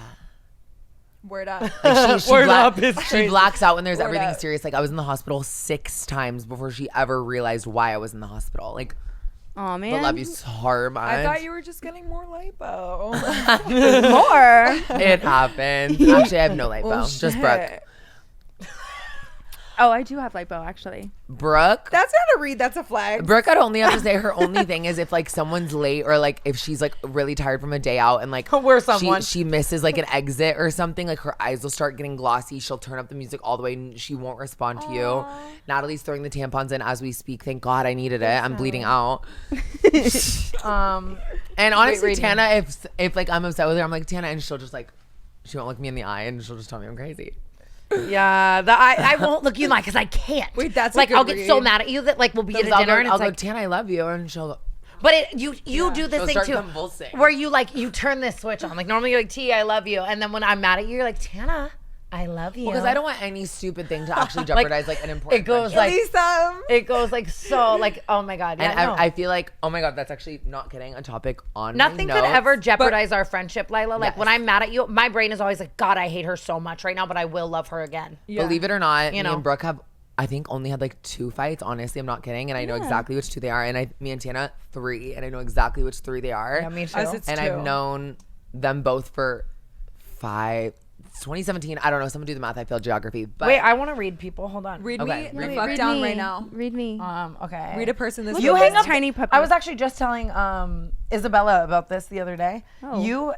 Word up. Like she, Word bla- up is she crazy. blacks out when there's Word everything up. serious. Like I was in the hospital 6 times before she ever realized why I was in the hospital. Like, Aw, I man. love you so much. I thought you were just getting more lipo. More. It happened. Actually, I have no lipo. Oh, Just Brooke. shit. Oh, I do have lipo actually. Brooke. That's not a read. That's a flag. Brooke, I'd only have to say her only thing is if like someone's late or like if she's like really tired from a day out and like We're someone. she misses like an exit or something, like her eyes will start getting glossy. She'll turn up the music all the way and she won't respond to you. Natalie's throwing the tampons in as we speak. Thank God I needed it. I'm bleeding out. And honestly, reading. Tana, if like I'm upset with her, I'm like Tana, and she'll just like she won't look me in the eye and she'll just tell me I'm crazy. Yeah, I won't look you in the eye because I can't. Wait, that's a like good I'll get so read. mad at you that like we'll be at a I'll dinner go, and it's I'll like, go, Tana, I love you, and she'll go, but you do this She'll thing start too, convulsing. where you like you turn this switch on. Like normally you're like T, I love you, and then when I'm mad at you, you're like Tana, I love you. Because I don't want any stupid thing to actually jeopardize like an important. It goes friendship. like it goes like so like oh my god. Yeah, And I feel like, oh my god, that's actually not kidding. A topic on nothing my could notes. ever jeopardize our friendship, Lilah. Like Yes. when I'm mad at you, my brain is always like, God, I hate her so much right now, but I will love her again. Yeah. Believe it or not, You me know. and Brooke have, I think, only had like 2 fights. Honestly, I'm not kidding, and I know exactly which 2 they are. And me and Tana 3, and I know exactly which 3 they are. Yeah, me too. Us, it's And 2. I've known them both for 2017. I don't know. Someone do the math. I failed geography. But Wait, I want to read people. Hold on. Read Okay, me read the me. fuck Read down me. right now. Read me. Okay. Read a person this You way. hang up tiny puppy. I was actually just telling Isabella about this the other day. Oh.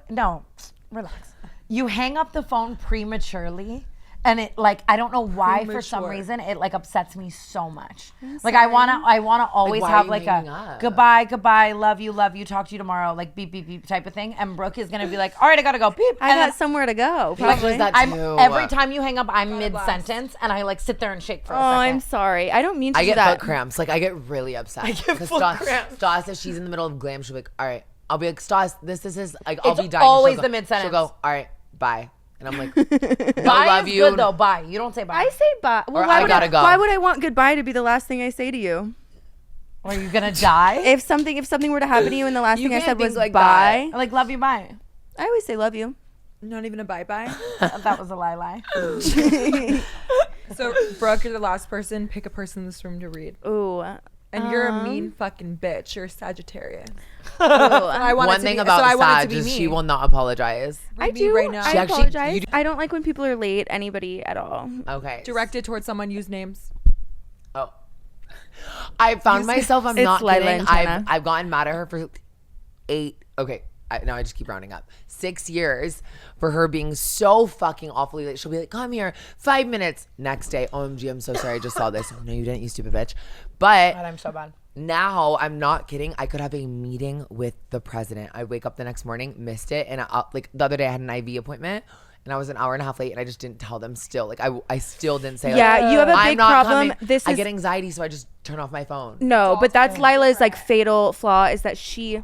Relax. You hang up the phone prematurely, and it like I don't know why for some Premature. reason it like upsets me so much. Like I wanna always why are have you like hanging a up? goodbye, love you, talk to you tomorrow, like beep beep beep type of thing. And Brooke is gonna be like, all right, I gotta go beep. I and got somewhere to go. Like, Probably. was that I'm too? every time you hang up, I'm mid blast. sentence, and I like sit there and shake for a Oh, second. I'm sorry. I don't mean to I do get that. foot cramps. Like I get really upset. I get foot cramps. Stas, if she's in the middle of glam, she'll be like, all right. I'll be like, Stas, this is like, I'll It's be dying. always She'll the go- mid-sentence. She'll go, all right, bye. And I'm like, Bye love is you. good though. Bye. You don't say bye. I say bye. Well, Or why I would gotta go. Why would I want goodbye to be the last thing I say to you? Are you gonna die? If something were to happen to you and the last thing I can't said was think like bye, Like love you, bye. I always say love you. Not even a bye-bye. That was a lie. So, Brooke, you're the last person. Pick a person in this room to read. Ooh. And you're a mean fucking bitch. You're a Sagittarius. Ooh. I want it one to thing be, about so I want it to Sag be is me. she will not apologize. I Read me do. right now. I She actually- apologize. you- I don't like when people are late. Anybody at all. Okay. Directed towards someone. Use names. Oh. I found myself, I'm It's not Lilah kidding. and Tana. I've gotten mad at her for 8, okay. Now I just keep rounding up. 6 years for her being so fucking awfully late. She'll be like, come here, 5 minutes. Next day, OMG, I'm so sorry, I just saw this. No, you didn't, you stupid bitch. But God, I'm so bad. now, I'm not kidding. I could have a meeting with the president. I wake up the next morning, missed it, and like the other day I had an IV appointment, and I was an hour and a half late, and I just didn't tell them. Still, like I still didn't say. Yeah, like, you have a I'm big not problem. coming. This I is get anxiety, so I just turn off my phone. no, but that's Lilah's like fatal flaw is that she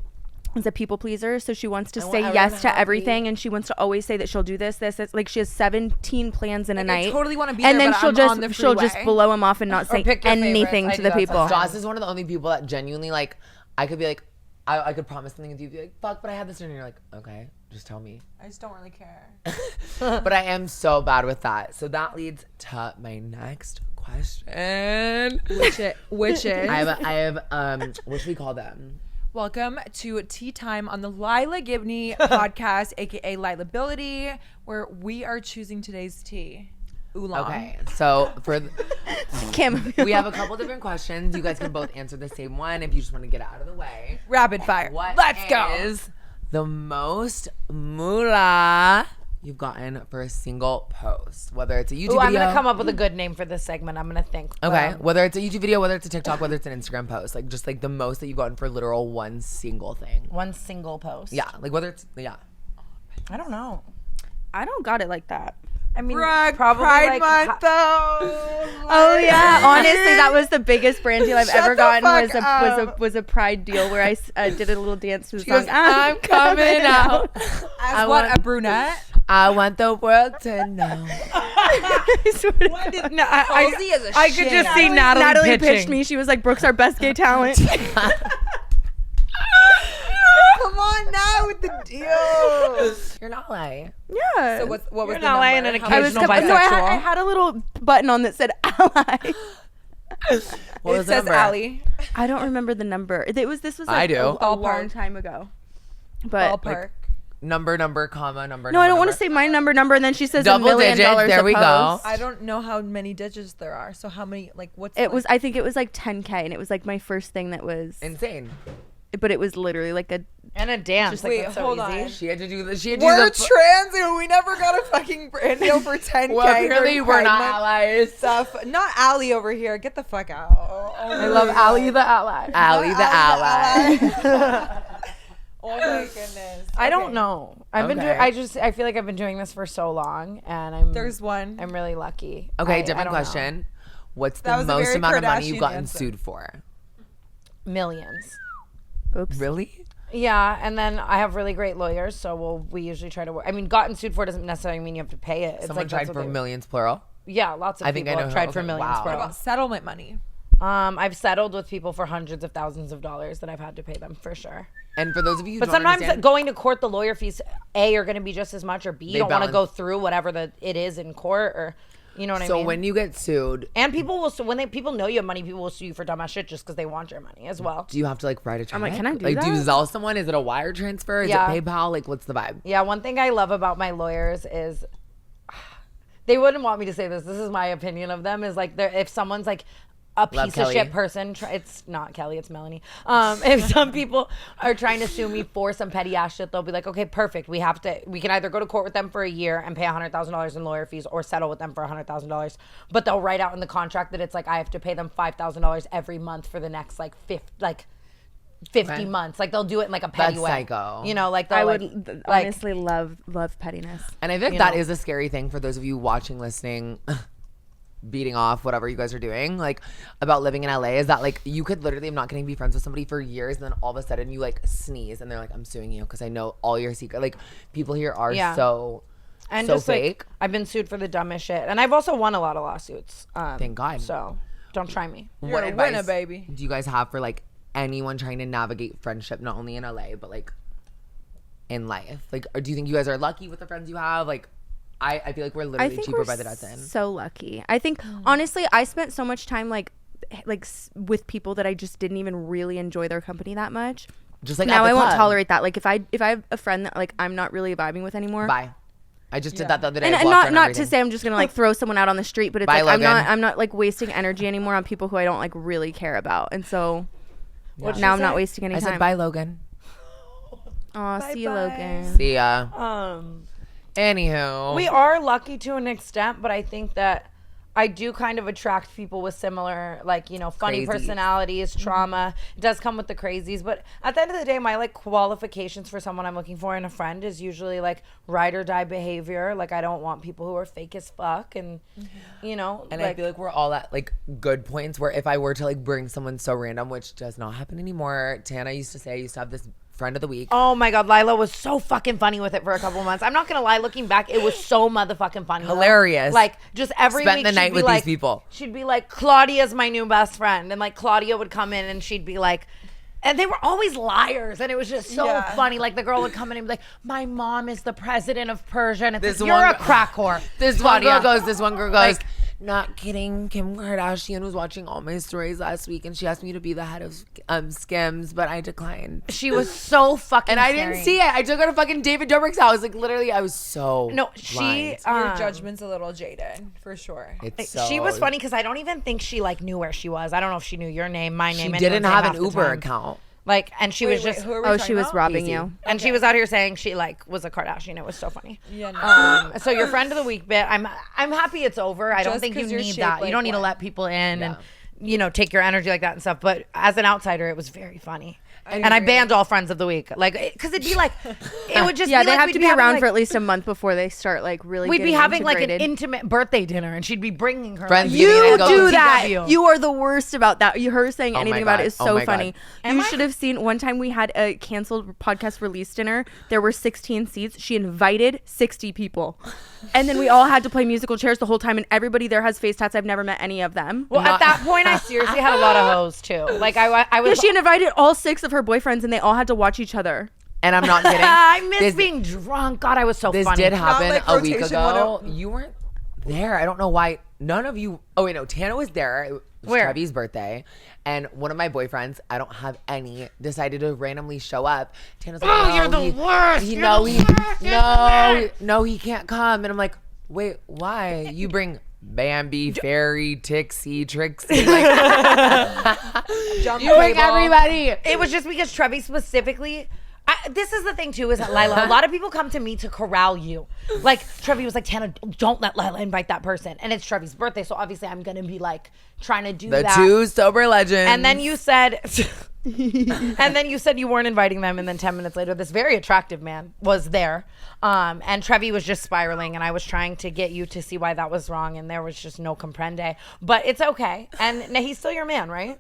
is a people pleaser. So she wants to say everyone yes to happy. everything, and she wants to always say that she'll do this. Like she has 17 plans in a I night. totally want to be and there, then but she'll I'm just on the she'll just freeway. blow him off and not say pick your anything favorites. to I the do that people. sometimes. Joss is one of the only people that genuinely like. I could be like, I could promise something and you'd be like, fuck, but I had this, and you're like, okay, just tell me. I just don't really care. But I am so bad with that. So that leads to my next question. Which is I have what should we call them? welcome to Tea Time on the Lilah Gibney podcast, aka Lilahbility, where we are choosing today's tea. Oolong. Okay, so for Kim, we have a couple different questions. You guys can both answer the same one if you just want to get it out of the way. Rapid fire. What Let's go. is the most moolah you've gotten for a single post? Whether it's a YouTube Ooh, I'm video. gonna come up with a good name for this segment. I'm gonna think. Okay, whether it's a YouTube video, whether it's a TikTok, whether it's an Instagram post, like just like the most that you've gotten for literal one single thing. One single post. Yeah, like whether it's I don't know. I don't got it like that. I mean, Brooke, probably Pride like Month though. Oh yeah, honestly, that was the biggest brand deal I've Shut ever the gotten. fuck Was a Pride deal where I did a little dance to the She song. goes, I'm coming out. As what, a brunette? I want the world to know. I swear to God. No, Halsey is a I could just see Natalie pitching. pitched me. She was like, "Brooke's our best gay talent." Come on now with the deal. You're not lying. Yeah. So what was You're the not lying number? in a How cage. much- No I bisexual. had a little button on that said ally. What it was the says number? Allie. I don't remember the number. This was like I do. a long Ballpark. time ago. But Ballpark. Number, comma, number. no, I don't want to say my number, and then she says Double $1 million. digits, there a we go. post. I don't know how many digits there are. So how many? Like what's? It was. I think it was like 10K, and it was like my first thing that was. Insane. But it was literally like a. And a dance. Just like, wait, that's so hold easy. on. She had to do the. She had to We're do the. trans and we never got a fucking brand deal for 10K. Well, apparently during we're Pride not Month allies. Stuff. Not Allie over here. Get the fuck out. I love Allie the ally. Allie the ally. Oh my goodness. I don't Okay. know. I've been Okay. doing. I feel like I've been doing this for so long, and There's one. I'm really lucky. Okay, I different don't know. question. What's That the was a most very amount of money you've Kardashian gotten answer. sued for? Millions. Oops. Really? Yeah, and then I have really great lawyers, so we usually try to work. I mean, gotten sued for doesn't necessarily mean you have to pay it. It's Someone like tried for millions, plural. Yeah, lots of I think people I know have who- tried for okay, millions. wow. What plural. about settlement money? I've settled with people for hundreds of thousands of dollars that I've had to pay them for sure. And for those of you who But don't sometimes understand, going to court, the lawyer fees are going to be just as much, or B, you don't want to balance. go through whatever it is in court, or you know what I so mean. when you get sued, And people will people know you have money, people will sue you for dumbass shit just because they want your money as well. do you have to like write a check? I'm like, can I do like, do you that? Zelle someone? Is it a wire transfer? Is Yeah. it PayPal? Like, what's the vibe? Yeah, one thing I love about my lawyers is they wouldn't want me to say this. This is my opinion of them. Is like if someone's like a piece of Kelly. shit person, it's not Kelly, it's Melanie. If some people are trying to sue me for some petty ass shit, they'll be like, okay, perfect. We can either go to court with them for a year and pay $100,000 in lawyer fees, or settle with them for $100,000. But they'll write out in the contract that it's like I have to pay them $5,000 every month for the next 50 Right. months. Like they'll do it in like a petty That's way. psycho. You know, like I they'll, would like honestly love pettiness. And I think You that know. is a scary thing for those of you watching, listening, beating off whatever you guys are doing, like about living in LA, is that like you could literally not getting be friends with somebody for years, and then all of a sudden you like sneeze and they're like, I'm suing you because I know all your secret. Like people here are Yeah. so And so just fake. like I've been sued for the dumbest shit, and I've also won a lot of lawsuits. Thank God. So don't try me. You're a winner, baby. do you guys have for like anyone trying to navigate friendship, not only in LA but like in life? Like, or do you think you guys are lucky with the friends you have? Like, I feel like we're I literally think cheaper we're by the dozen. so lucky. I think honestly, I spent so much time with people that I just didn't even really enjoy their company that much. Just like Now at the I won't club. tolerate that. Like if I have a friend that like I'm not really vibing with anymore. Bye. I just did Yeah. that the other day. And, I and blocked her not and not everything. to say I'm just gonna like throw someone out on the street, but it's Bye, like I'm Logan. not like wasting energy anymore on people who I don't like really care about. And so What'd now she I'm not say? wasting any I time. said bye, Logan. Aw, see you, Logan. See ya. Anywho, We are lucky to an extent, but I think that I do kind of attract people with similar, like, you know, funny Crazies. personalities, trauma. It does come with the crazies, but at the end of the day, my like qualifications for someone I'm looking for in a friend is usually like ride or die behavior. Like I don't want people who are fake as fuck, and you know, and like, I feel like we're all at like good points where if I were to like bring someone so random, which does not happen anymore. Tana used to say I used to have this friend of the week. oh my God, Lilah was so fucking funny with it for a couple months. I'm not gonna lie, looking back, it was so motherfucking funny. Hilarious. Like just every Spent week the she'd night be with like, these people. She'd be like, Claudia's my new best friend, and like Claudia would come in and she'd be like, and they were always liars, and it was just so Yeah. funny. Like the girl would come in and be like, my mom is the president of Persia, and it's This like, you're one a girl- crack whore. This one Claudia. girl goes, Like- not kidding. Kim Kardashian was watching all my stories last week and she asked me to be the head of Skims, but I declined. She was so fucking And I scary. didn't see it. I took her to fucking David Dobrik's house. Like literally, I was so No, she blind. Your judgment's a little jaded, for sure. It's she was so- funny because I don't even think she like knew where she was. I don't know if she knew your name, my name. She didn't anyone's name have half an the Uber time. account. Like, and she was just, who are we Oh, talking she was about? robbing Easy. you. and she was out here saying she like was a Kardashian. It was so funny. Yeah, no. So your friend of the week bit, I'm happy it's over. I don't Just think you 'cause you're need shaped that. You like don't need to one. let people in Yeah. and you know take your energy like that and stuff. But as an outsider, it was very funny. I And I agree. banned all friends of the week, like because it'd be like, it would just Yeah, be they like have we'd to be having, around like- for at least a month before they start like really. We'd be getting having like an integrated. intimate birthday dinner, and she'd be bringing her. Friends like, giving You it a go. do that. TW. You are the worst about that. Her saying Oh anything my about God. it is Oh so my funny. God. Am You I? should have seen one time we had a canceled podcast release dinner. There were 16 seats. She invited 60 people. And then we all had to play musical chairs the whole time, and everybody there has face tats. I've never met any of them. Well, at that point, I seriously had a lot of hoes too. Like I Yeah, was. she invited all 6 of her boyfriends, and they all had to watch each other. And I'm not kidding. I miss This- being drunk. God, I was so This funny. did happen like a week rotation ago. 101. You weren't there. I don't know why. None of you. Oh wait, no. Tana was there. It was Where? Trevi's birthday, and one of my boyfriends, I don't have any, decided to randomly show up. Tana's like, Oh, no, you're the worst. He, You're no, the he, worst. You're the no, he can't come. And I'm like, wait, why? You bring Bambi, Fairy, Tixie, Trixie, like Jump you bring table. everybody. It was just because Trevi specifically. This is the thing too, is that Lilah, a lot of people come to me to corral you. Like Trevi was like, Tana, don't let Lilah invite that person. And it's Trevi's birthday, so obviously I'm gonna be like trying to do The that. two sober legends. And then you said you weren't inviting them, and then 10 minutes later this very attractive man was there. And Trevi was just spiraling, and I was trying to get you to see why that was wrong, and there was just no comprende. But it's okay. And now he's still your man, right?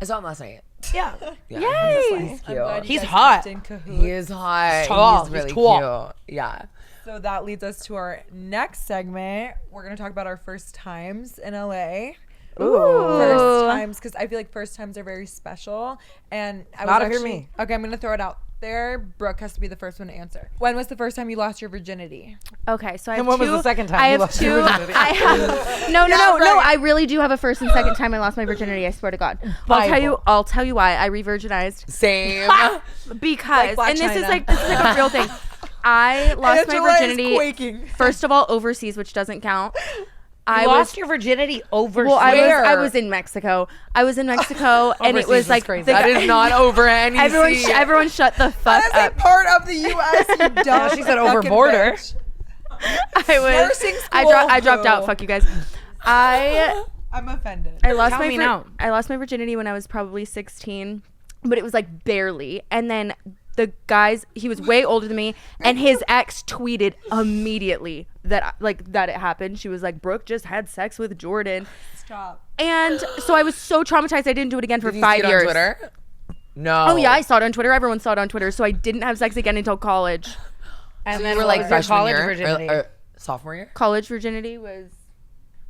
I saw him last night. Yeah. Yay! He's I'm glad cute. you He's guys hot. kept in cahoots. He is hot. He's tall. He's really He's cool. cute. Yeah. So that leads us to our next segment. We're going to talk about our first times in LA. First times, because I feel like first times are very special. And I Not was if you're actually, me. Okay, I'm going to throw it out there. Brooke has to be the first one to answer. When was the first time you lost your virginity? Okay, so I have And when was two. the second time I you have lost two. your virginity? I have no. right. I really do have a first and second time I lost my virginity. I swear to God. I'll tell you why I re-virginized. Same. Because Blac and this is Chyna. like a real thing. I lost my Angela is virginity quaking. first of all overseas, which doesn't count. I lost your virginity overseas. Well, I Where? was in Mexico. And it Overseas was is like crazy. the That is not over any sea. everyone shut the fuck That is a up. part of the U.S. You dumb she said over fucking border. bitch. I was. Nursing I dropped school. out. Fuck you guys. I'm offended. I lost Tell my me now. I lost my virginity when I was probably 16, but it was like barely. And then the guys, he was way older than me, and his ex tweeted immediately that it happened. She was like, Brooke just had sex with Jordan. Stop. And so I was so traumatized I didn't do it again for Did you 5 see it years. on Twitter? No. Oh yeah, I saw it on Twitter. Everyone saw it on Twitter. So I didn't have sex again until college. And So then you were what like was your freshman college year virginity? or sophomore year? College virginity was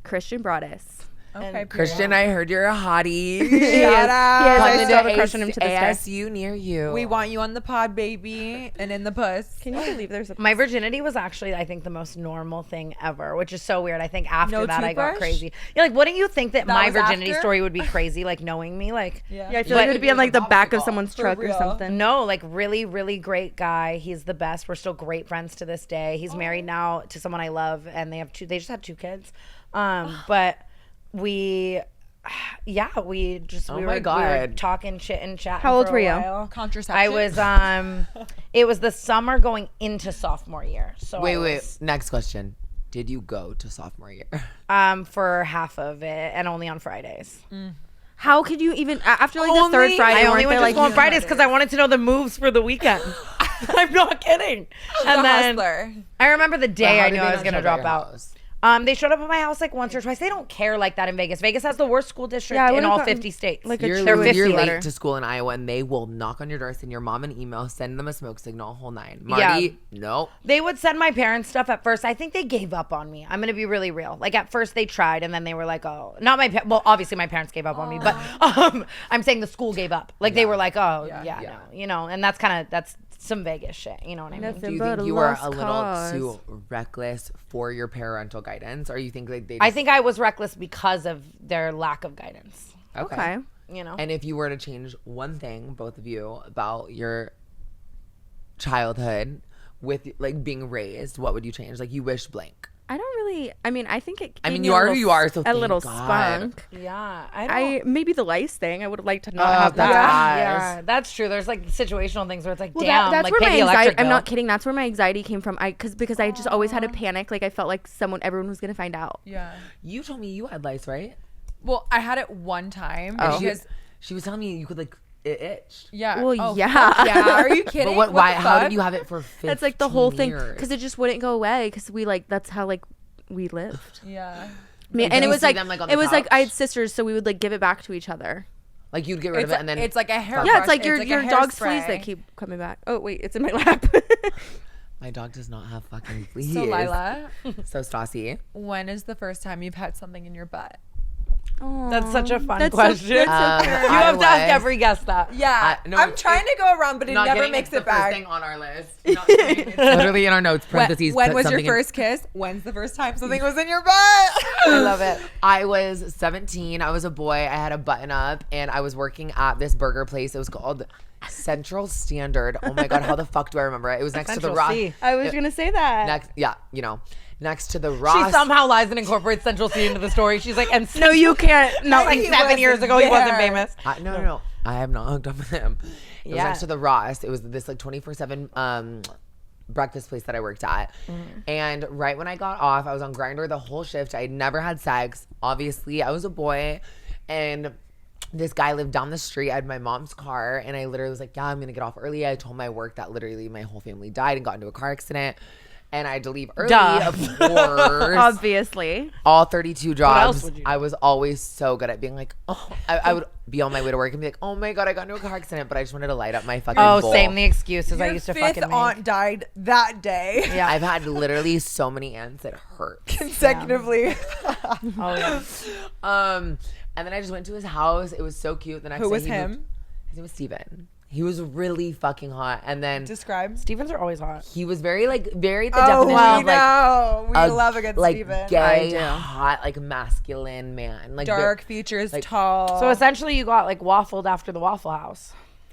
Christian Broadus. Okay, Christian, I heard you're a hottie. Shout He out. is. I Coming still have a crush to on him to this day. ASU near you. We want you on the pod, baby, and in the puss. Can you believe there's a My virginity was actually, I think, the most normal thing ever, which is so weird. I think after No that, I got toothbrush? crazy. Yeah, like, wouldn't you think that my was virginity after? story would be crazy, like knowing me? Like, Yeah. Yeah, I feel like it But- would be on like the back of someone's For truck real. or something. no, like really, really great guy. He's the best. We're still great friends to this day. He's married now to someone I love, and they just had 2 kids. But we Oh we my were God. talking shit and chatting. How old for were a you? while. Contraception. I was it was the summer going into sophomore year. So I Wait. was, Next question. Did you go to sophomore year? for half of it and only on Fridays. How could you even after like the third Only- Friday? I only weren't went they, to school on you- Fridays because I wanted to know the moves for the weekend. I'm not kidding. And then hustler. I remember the day How I did knew they I was not gonna show up drop at your out. house? They showed up at my house like once or twice. They don't care like that in Vegas. Vegas has the worst school district Yeah, I in would've all gotten, 50 states. like, a You're, They're you're 50 late letter. to school in Iowa, and they will knock on your door, send your mom an email, send them a smoke signal, whole 9. Marty, no. They would send my parents stuff at first. I think they gave up on me. I'm gonna be really real. Like at first they tried, and then they were like, "Oh, not my well, obviously my parents gave up on me, but I'm saying the school gave up. Like they were like, "Oh, yeah. No," you know." And that's some Vegas shit. You know what I mean? Do you but think a you were lost a little cause. too reckless for your parental guidance, or you think like they? Just, I think I was reckless because of their lack of guidance. Okay. You know. And if you were to change one thing, both of you, about your childhood with like being raised, what would you change? Like you wish blank. I don't really. I mean, I think it. I gave mean, me you a are little who you are, so a thank little God. spunk. Yeah, I maybe the lice thing. I would have liked to not Oh, have that. that's yeah, that's true. There's like situational things where it's like, Well, damn, that's like where pay my the electric anxiety. I'm bill. not kidding. That's where my anxiety came from. Because I just always had a panic. Like I felt like everyone was gonna find out. Yeah. You told me you had lice, right? Well, I had it one time. Oh. Because, She was telling me you could like it itched. yeah. Well, Oh, yeah. fuck yeah. Are you kidding? But what? What Why? the How fuck? did you have it for 15 That's like the whole thing. years? Because it just wouldn't go away. Because we like that's how like we lived. Yeah. Man, Did and it you was see like them, like, on it the was like I had couch? sisters, so we would like give it back to each other. Like you'd get rid of it, and then it's like a hair. Yeah, it's like brush. your like a your dog's fleas hairspray. that keep coming back. Oh wait, it's in my lap. my dog does not have fucking fleas. So Lilah, So Stassi. when is the first time you've had something in your butt? That's such a fun That's question. So, that's so You fair. have to ask every guest that. Yeah. no, I'm it's- trying to go around, but it Not never kidding, makes it's it the first back. thing on our list. Not kidding. It's literally in our notes. Parentheses. When put was your something in- first kiss? When's the first time something was in your butt? I love it. I was 17. I was a boy. I had a button up, and I was working at this burger place. It was called Central Standard. Oh my god, how the fuck do I remember it? It was next to Central the Ross. C. I was gonna say that. Next, yeah, next to the Ross. She somehow lies and incorporates Central C into the story. She's like, and No, you can't. not No, like he 7 wasn't years ago he wasn't there. famous. No. I have not hooked up with him. It was Yeah. next to the Ross. It was this like 24/7 breakfast place that I worked at. And right when I got off, I was on Grindr the whole shift. I had never had sex. Obviously, I was a boy, and this guy lived down the street. I had my mom's car, and I literally was like, yeah, I'm gonna get off early. I told my work that literally my whole family died and got into a car accident. and I had to leave early, Duh. of course. Obviously. All 32 else jobs. would you do? I was always so good at being like, oh, I would be on my way to work and be like, oh my God, I got into a car accident, but I just wanted to light up my fucking Oh, bowl. same. The excuses I Your used to fifth fucking make. aunt died that day. Yeah. I've had literally so many aunts that hurt. Consecutively. Oh yeah. And then I just went to his house. It was so cute. The next Who day was he him? moved- His name was Steven. He was really fucking hot. And then Describe. Stevens are always hot. he was very the Oh, definition we of like know. We a, love a good like Steven. gay, hot, like masculine man. Like Dark features, like- tall. So essentially, you got like waffled after the Waffle House.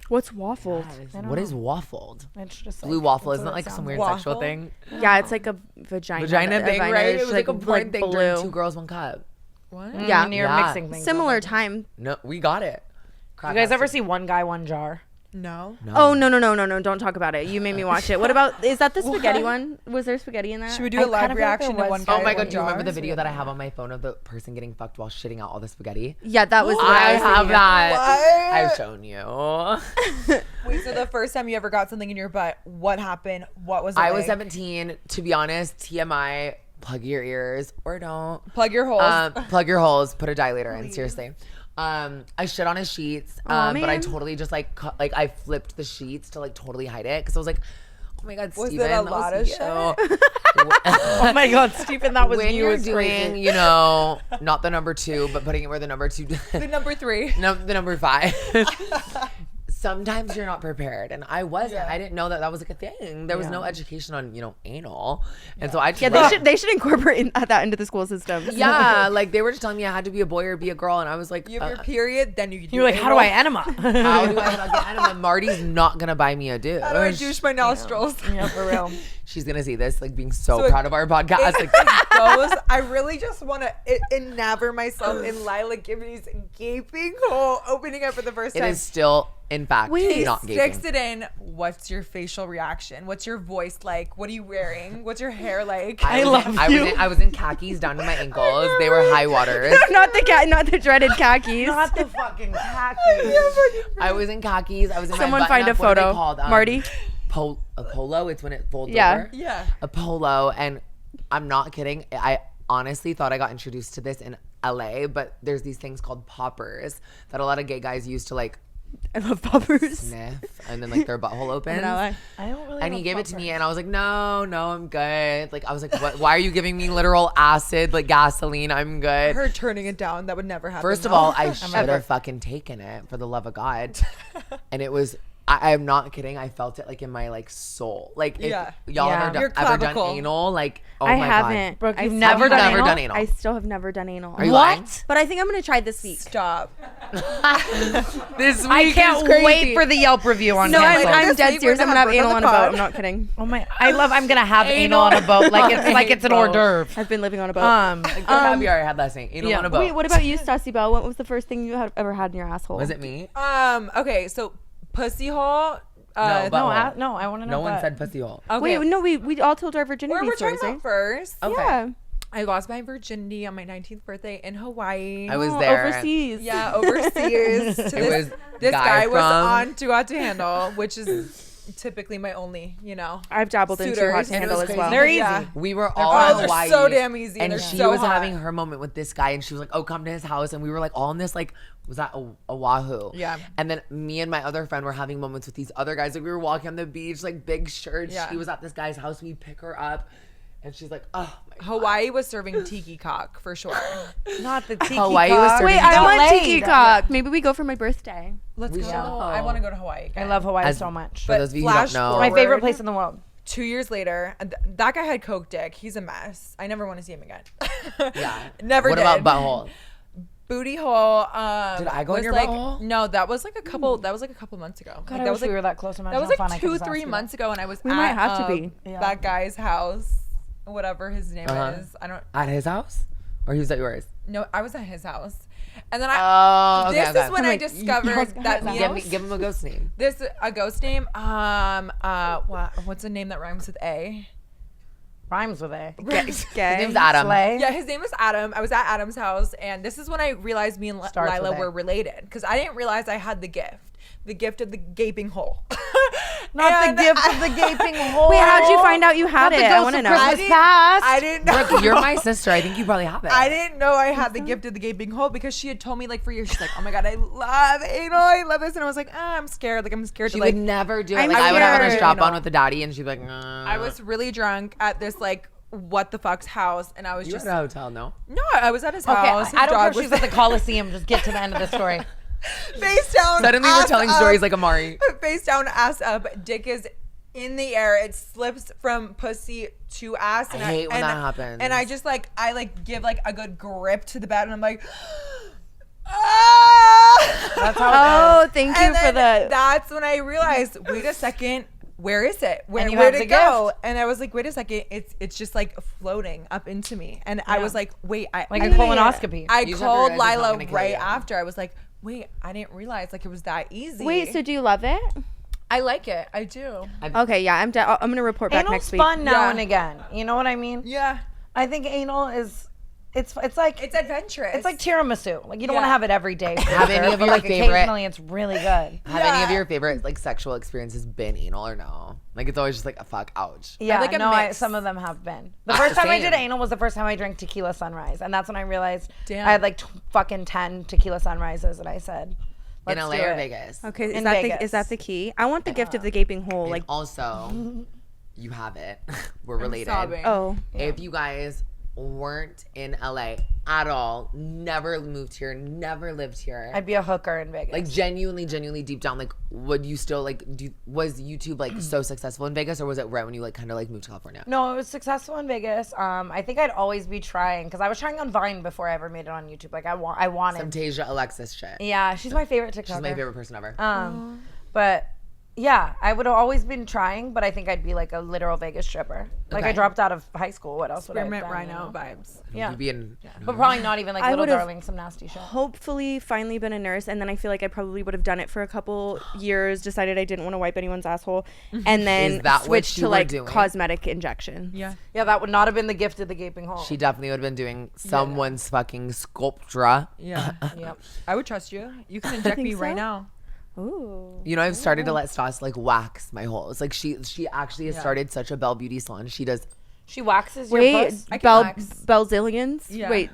What's waffled? What is waffled? It's just Blue like, waffle that's isn't what that like it some sounds weird like. sexual Waffle? thing? Yeah, it's like a vagina. Vagina thing, right? It It's was like a important thing blue. during 2 girls 1 cup. What? Yeah. And you're Yeah. mixing things. Similar up. time. No, we got it. You guys ever see One Guy, One Jar? No. Oh no! Don't talk about it. You made me watch it. What about? Is that the spaghetti one? Was there spaghetti in that? Should we do I a live kind of feel like reaction there to was- one guy? Oh my one God, do you remember jar? the video that I have on my phone of the person getting fucked while shitting out all the spaghetti? Yeah, that was. what I was have thinking. that. What? I've shown you. Wait, so the first time you ever got something in your butt, what happened? What was it I was like? 17. To be honest, TMI, plug your ears or don't. Plug your holes. Plug your holes, put a dilator in, seriously. I shit on his sheets, but I man. totally just I flipped the sheets to like totally hide it because I was like, oh my God, Was it Steven, a that lot was of you. Oh my God, Stephen, that was When you. you're It's doing, crazy. you know, not the number 2, but putting it where the number 2, the number 3. no, the number 5. Sometimes you're not prepared, and I wasn't. Yeah. I didn't know that was like a thing. There was no education on anal, and so I just Yeah, they should incorporate that into the school system. Yeah, like they were just telling me I had to be a boy or be a girl, and I was like, You have your period, then you. You're like, how do I enema? how do I not get enema? Marty's not gonna buy me a douche. How do I douche my nostrils? Yeah, for real. She's gonna see this, like being so, So it- proud of our podcast. It Like, goes. I really just want to enamour myself in Lilah Gibney's gaping hole opening up for the first it time. is still, in fact, He not sticks gaping. it in. What's your facial reaction? What's your voice like? What are you wearing? What's your hair like? I love you. I was in khakis down to my ankles. They were high waters. not the dreaded khakis. Not the fucking khaki. I was in khakis. I was in Someone my find a button-up. What are they photo. called? Marty? A polo. It's when it folds Yeah. over. Yeah. A polo, and I'm not kidding. I honestly thought I got introduced to this in LA, but there's these things called poppers that a lot of gay guys use to like I love poppers. sniff, and then like their butthole opens. I don't really. And know he gave it to proper. me, and I was like, no, I'm good. Like I was like, what? Why are you giving me literal acid, like gasoline? I'm good. Her turning it down. That would never happen. First of though. all, I should have fucking taken it for the love of God. And it was, I'm not kidding. I felt it like in my like soul. Like if Yeah. y'all Yeah. ever Your done clavicle. anal, like oh I my haven't. Brooke, I you've still never have done never anal? done anal. I still have never done anal. Are you lying? But I think I'm gonna try this week. Stop. This week I can't is crazy. wait for the Yelp review on No, cancel. I'm This dead week serious. we're I'm gonna gonna have have anal on a Brooke on boat. the I'm not kidding. Oh my! I'm gonna have anal on a boat. Like it's an hors d'oeuvre. I've been living on a boat. Like the caviar I had last night. Anal yeah. on a boat. Wait, what about you, Stassi Bell? What was the first thing you had ever had in your asshole? Was it me? Okay, so pussy hole. No, but- No, I want to know. No one what. said pussy hole. Okay. Wait, no, we all told our virginity we're talking stories, right? about first. Okay. Yeah. I lost my virginity on my 19th birthday in Hawaii. I was Oh, there. overseas. Yeah, overseas. To this was this guy was from- on Too Hot to Handle, which is typically my only, I've dabbled in Too Hot Suitors. to And it Handle was as well. They're easy. Yeah. We were all Oh, in they're Hawaii. so damn easy, And they're she so was hot. having her moment with this guy, and she was like, "Oh, come to his house." And we were like all in this like, was that Oahu? Yeah. And then me and my other friend were having moments with these other guys. Like we were walking on the beach, like big shirts. Yeah. She was at this guy's house. We pick her up, and she's like, "Oh my God." Hawaii was serving tiki cock for sure. Not the tiki Hawaii was cock. serving Wait, I Don't want Delayed. tiki cock. Maybe we go for my birthday. Let's We go. should. I want to go to Hawaii. I again. love Hawaii As- so much. For those of you who flash don't know, My forward. favorite place in the world. 2 years later, and that guy had coke dick. He's a mess. I never want to see him again. yeah. Never What did. about butthole? Booty hole. Did I go in was your like, butthole? No, that was like a couple. That was like a couple months ago. God, Like, I that wish was like we were that close. that was like 2-3 months ago, and I was We at might have to be. Yeah. that guy's house, whatever his name is. I don't. At his house, or he was at yours? No, I was at his house, and then Oh, okay. this okay. is when I discovered that Give him a ghost name. this a ghost name. What's a name that rhymes with A? Rhymes with A. His name's Adam. Slay. Yeah, his name is Adam. I was at Adam's house, and this is when I realized me and Starts with Lilah A. were related because I didn't realize I had the gift of the gaping hole. Not the gift of the gaping hole. Wait, how'd you find out you had Not the it? I ghost want to of know. Christmas past. I didn't know. Brooke, you're my sister. I think you probably have it. I didn't know I had the gift of the gaping hole because she had told me like for years. She's like, "Oh my god, I love anal. I love this," and I was like, "I'm scared. Like I'm scared She to like." would never do it. I'm Like I would have her scared. strap on with the daddy, and she'd be like, I was really drunk at this like what the fuck's house, and I was You just at a hotel, no? no. I was at his Okay, house. I His don't care dog if was she's at the Coliseum. Just get to the end of the story. face down. Suddenly we're ass telling up, stories like Amari. Face down, ass up. Dick is in the air. It slips from pussy to ass. And I hate when that happens. And I just like give like a good grip to the bed, and I'm like. Ah! That's how it Oh, thank And you for then the. That's when I realized, wait a second, where is it? Where you did have it the go? gift. And I was like, wait a second, it's just like floating up into me. And I was like, wait, Like I a colonoscopy. I You just called have to realize it's not Lilah gonna kill right you. after. I was like, wait, I didn't realize like it was that easy. Wait, so do you love it? I like it. I do. Okay, yeah, I'm gonna report back Anal's next week. fun now Yeah. and again. You know what I mean? Yeah. I think anal is. It's like It's adventurous. it's like tiramisu. Like you don't Yeah. want to have it every day. for Have any dessert, of but, your like favorite- occasionally it's really good. Have any of Yeah. your favorite like sexual experiences been anal or no? Like it's always just like a fuck, ouch. Yeah, like a no, mix. some of them have been. The first time I did Same. anal was the first time I drank tequila sunrise, and that's when I realized Damn. I had like fucking 10 tequila sunrises, and I said, In "Let's LA do or it." Vegas? Okay, is In that Vegas. the key? I want the gift of the gaping hole. And Like, also, you have it. We're related. sobbing. oh, If you guys weren't in LA at all, never moved here, never lived here, I'd be a hooker in Vegas. like genuinely deep down, like would you still like was YouTube like so successful in Vegas, or was it right when you like kind of like moved to California? No, it was successful in Vegas. I think I'd always be trying because I was trying on Vine before I ever made it on YouTube. Like I wanted. Some Tasia Alexis shit. Yeah, she's my favorite TikToker. She's my favorite person ever. But yeah, I would have always been trying, but I think I'd be like a literal Vegas stripper. Like I Okay. dropped out of high school. What else would I have Spearmint done? rhino you know? vibes. Yeah. You'd be in, But probably not even like I Little would've- Darling, some nasty shit. hopefully finally been a nurse, and then I feel like I probably would have done it for a couple years. Decided I didn't want to wipe anyone's asshole, and then Is that what switched you to were like doing? cosmetic injection. Yeah. Yeah, that would not have been the gift of the gaping hole. she definitely would have been doing someone's fucking sculptra. Yeah. Yep. I would trust you. You can inject me think right so? now. Ooh. You know, I've started to let Stas like wax my holes. Like she actually has started such a Belle Beauty salon. She does. She waxes your Wait, puss. I can wax. Belzillions? Yeah. Wait.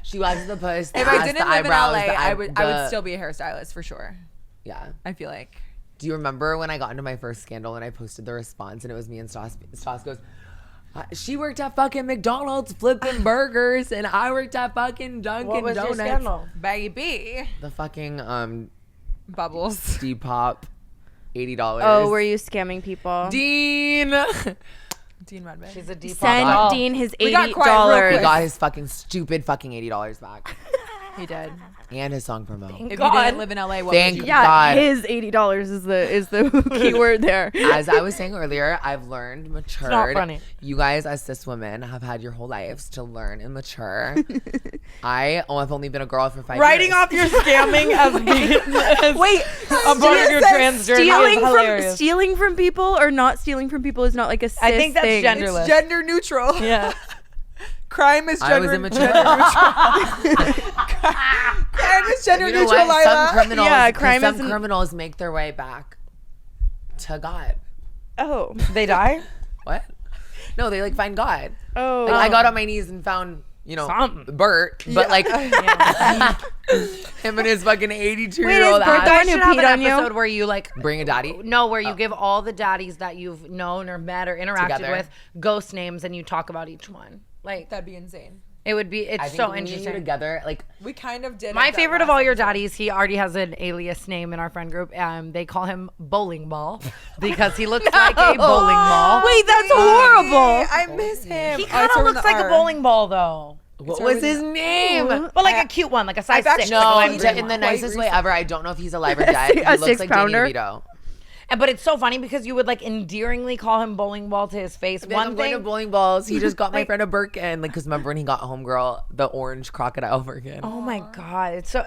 She waxes the puss. the If ass, I didn't the live in eyebrows, LA, the I eye- would the- still be a hairstylist for sure. Yeah. I feel like. Do you remember when I got into my first scandal and I posted the response and it was me and Stas? Stas goes, she worked at fucking McDonald's flipping burgers and I worked at fucking Dunkin' What was your Donuts. scandal? Baby. The fucking Bubbles. Depop, $80. Oh, were you scamming people? Dean? Dean Redman. She's a deep Send Oh. Dean his We got $80. quiet real He quick. got his fucking stupid fucking $80 back He did. and his song promo. If you God. didn't live in LA, what Thank would you Yeah, God. his $80 is the keyword there. As I was saying earlier, I've learned, matured. not funny. You guys, as cis women, have had your whole lives to learn and mature. I've only been a girl for 5 Writing years. off your scamming as being Wait, a part of your trans journey is hilarious. stealing from people or not stealing from people is not like a cis I think that's thing. genderless. It's gender neutral. Yeah. Crime is I was gender, immature. gender neutral. Crime is gender You know neutral, what? Lilah. Some criminals, Yeah, crime some isn't- criminals make their way back to God. Oh. They die? What? No, they like find God. Oh. Like, I got on my knees and found, you know, Something. Bert, but like him and his fucking 82-year-old Bert the ass. one who should have peed an on you? episode where you like Bring a daddy. no, where you give all the daddies that you've known or met or interacted Together. with ghost names and you talk about each one. Like That'd be insane. it would be. It's I think so me and you interesting. together, like We kind of did. My it that favorite of last all your episode. daddies, he already has an alias name in our friend group. They call him Bowling Ball because he looks like a bowling ball. Wait, that's horrible. I miss him. He Oh, kind it's of over looks the like a R. bowling ball though. what was his name? But like a cute one, like a size I've 6. actually- like a No, lime green in the one. nicest way ever. I don't know if he's alive or dead. He A looks like six-pounder? Danny DeVito. But it's so funny because you would like endearingly call him bowling ball to his face. Then One I'm going to thing, bowling balls. He just got my friend a Birkin. Like, because remember when he got Homegirl, the orange crocodile Birkin. oh my god, it's so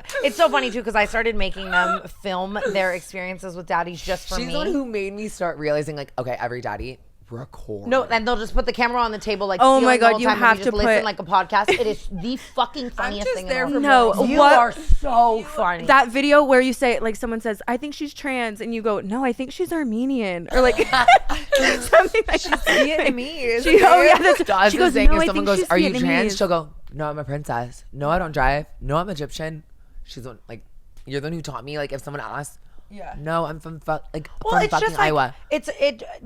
funny too because I started making them film their experiences with daddies just for She's me. the one who made me start realizing, like, okay, every daddy record. No, and they'll just put the camera on the table like. Oh my stealing the God, whole you time, and have just to listen put- like a podcast. It is the fucking funniest just thing. there in for the world. No, You what- are so funny. That video where you say like someone says, "I think she's trans," and you go, "No, I think she's Armenian," or like something like that. Vietnamese. Oh yeah, that's, Dawes she is goes, saying "No, if I someone think goes, she's "Are you Vietnamese." trans?" She'll go, "No, I'm a princess. No, I don't drive. No, I'm Egyptian." She's the one, like, you're the one who taught me. Like, if someone asks, Yeah. no, I'm from Well, from it's fucking just like Iowa.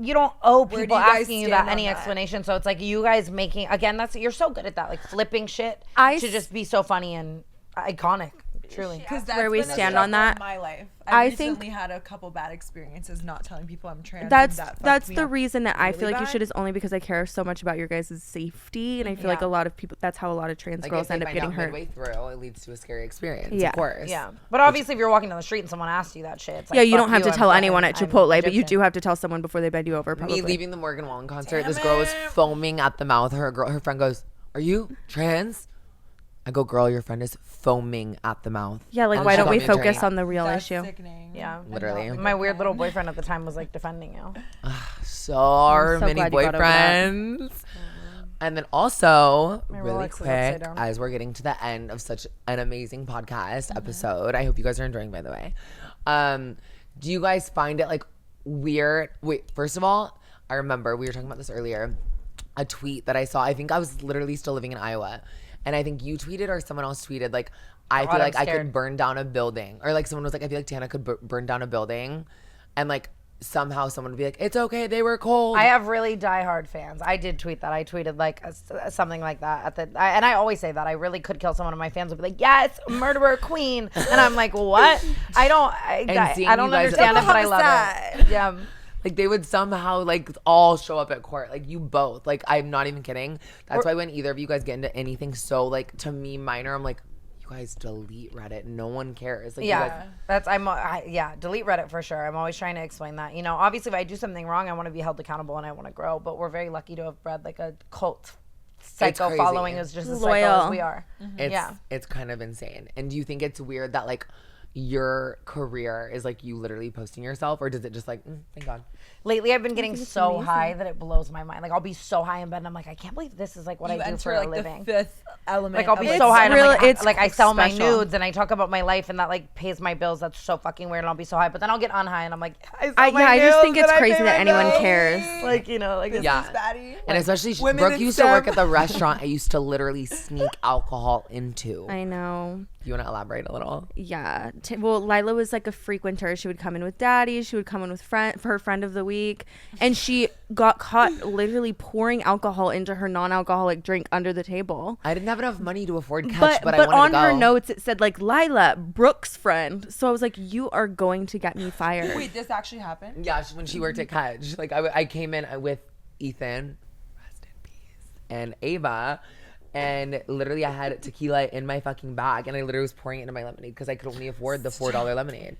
you don't owe Where do people you guys asking you stand that any on that? explanation. So it's like you guys making again. You're so good at that, like flipping shit I to s- just be so funny and iconic. Truly. Because where we been a stand on struggle in that. my life. I I think- recently had a couple bad experiences not telling people I'm trans. That's and that fucked that's me the up reason that I feel really like you bad. should is only because I care so much about your guys' safety, and I feel like a lot of people. That's how a lot of trans Like, girls if they end up find getting out hurt. midway through, it leads to a scary experience. Yeah. Of course. Yeah, but obviously, if you're walking down the street and someone asks you that shit, it's like, Yeah, you fuck don't have to I'm tell fucking- anyone at I'm Chipotle, but you Egyptian. do have to tell someone before they bend you over. Probably. Me leaving the Morgan Wallen concert, this girl was foaming at the mouth. Her friend goes, "Are you trans?" I go, "Girl, your friend is foaming at the mouth." Yeah, like And why she don't got we me a focus drink. on the real That's issue? sickening. Yeah, Literally. My weird little boyfriend at the time was like defending you. so So many glad you got over that. boyfriends. And then also, My really Rolex is upside quick, down. as we're getting to the end of such an amazing podcast episode, I hope you guys are enjoying, by the way. Do you guys find it like weird? Wait, first of all, I remember we were talking about this earlier. A tweet that I saw. I think I was literally still living in Iowa, and I think you tweeted or someone else tweeted like, "I God, feel I'm like I scared. could burn down a building," or like someone was like, "I feel like Tana could burn down a building," and like somehow someone would be like, "It's okay, they were cold." I have really diehard fans. I did tweet that. I tweeted like something like that at the, and I always say that I really could kill someone, and my fans would be like, "Yes, murderer queen," and I'm like, "What?" I don't seeing I don't you guys understand at it, but I love homicide. it. Yeah. Like they would somehow like all show up at court, like you both. Like I'm not even kidding. That's why when either of you guys get into anything so like to me minor, I'm like, you guys delete Reddit. No one cares. Like, you Yeah, guys, that's yeah. Delete Reddit for sure. I'm always trying to explain that. You know, obviously, if I do something wrong, I want to be held accountable and I want to grow. But we're very lucky to have bred like a cult psycho crazy. following is just as psycho Loyal. as we are. it's kind of insane. And do you think it's weird that like your career is like you literally posting yourself, or does it just like thank God? Lately, I've been getting so high that it blows my mind. Like I'll be so high in bed, and I'm like, I can't believe this is like what You I do enter for a like living. the fifth element. Like I'll be of, so high, and real- I'm like, it's like I sell my special. nudes and I talk about my life, and that like pays my bills. That's so fucking weird, and I'll be so high. But then I'll get unhigh, and I'm like, I just think it's crazy that anyone cares. Like you know, like Yeah. baddie. And especially women Brooke in used to work STEM. at the restaurant I used to literally sneak alcohol into. I know. You want to elaborate a little? Yeah. Well, Lilah was like a frequenter. She would come in with daddy. She would come in with her friend of the week. And she got caught literally pouring alcohol into her non-alcoholic drink under the table. I didn't have enough money to afford catch, but I but wanted on to go. her notes, it said like Lilah, Brooke's friend. So I was like, you are going to get me fired. Wait, this actually happened? Yeah, when she worked at Catch, like I came in with Ethan, rest in peace, and Ava, and literally I had tequila in my fucking bag, and I literally was pouring it into my lemonade because I could only afford the $4 lemonade.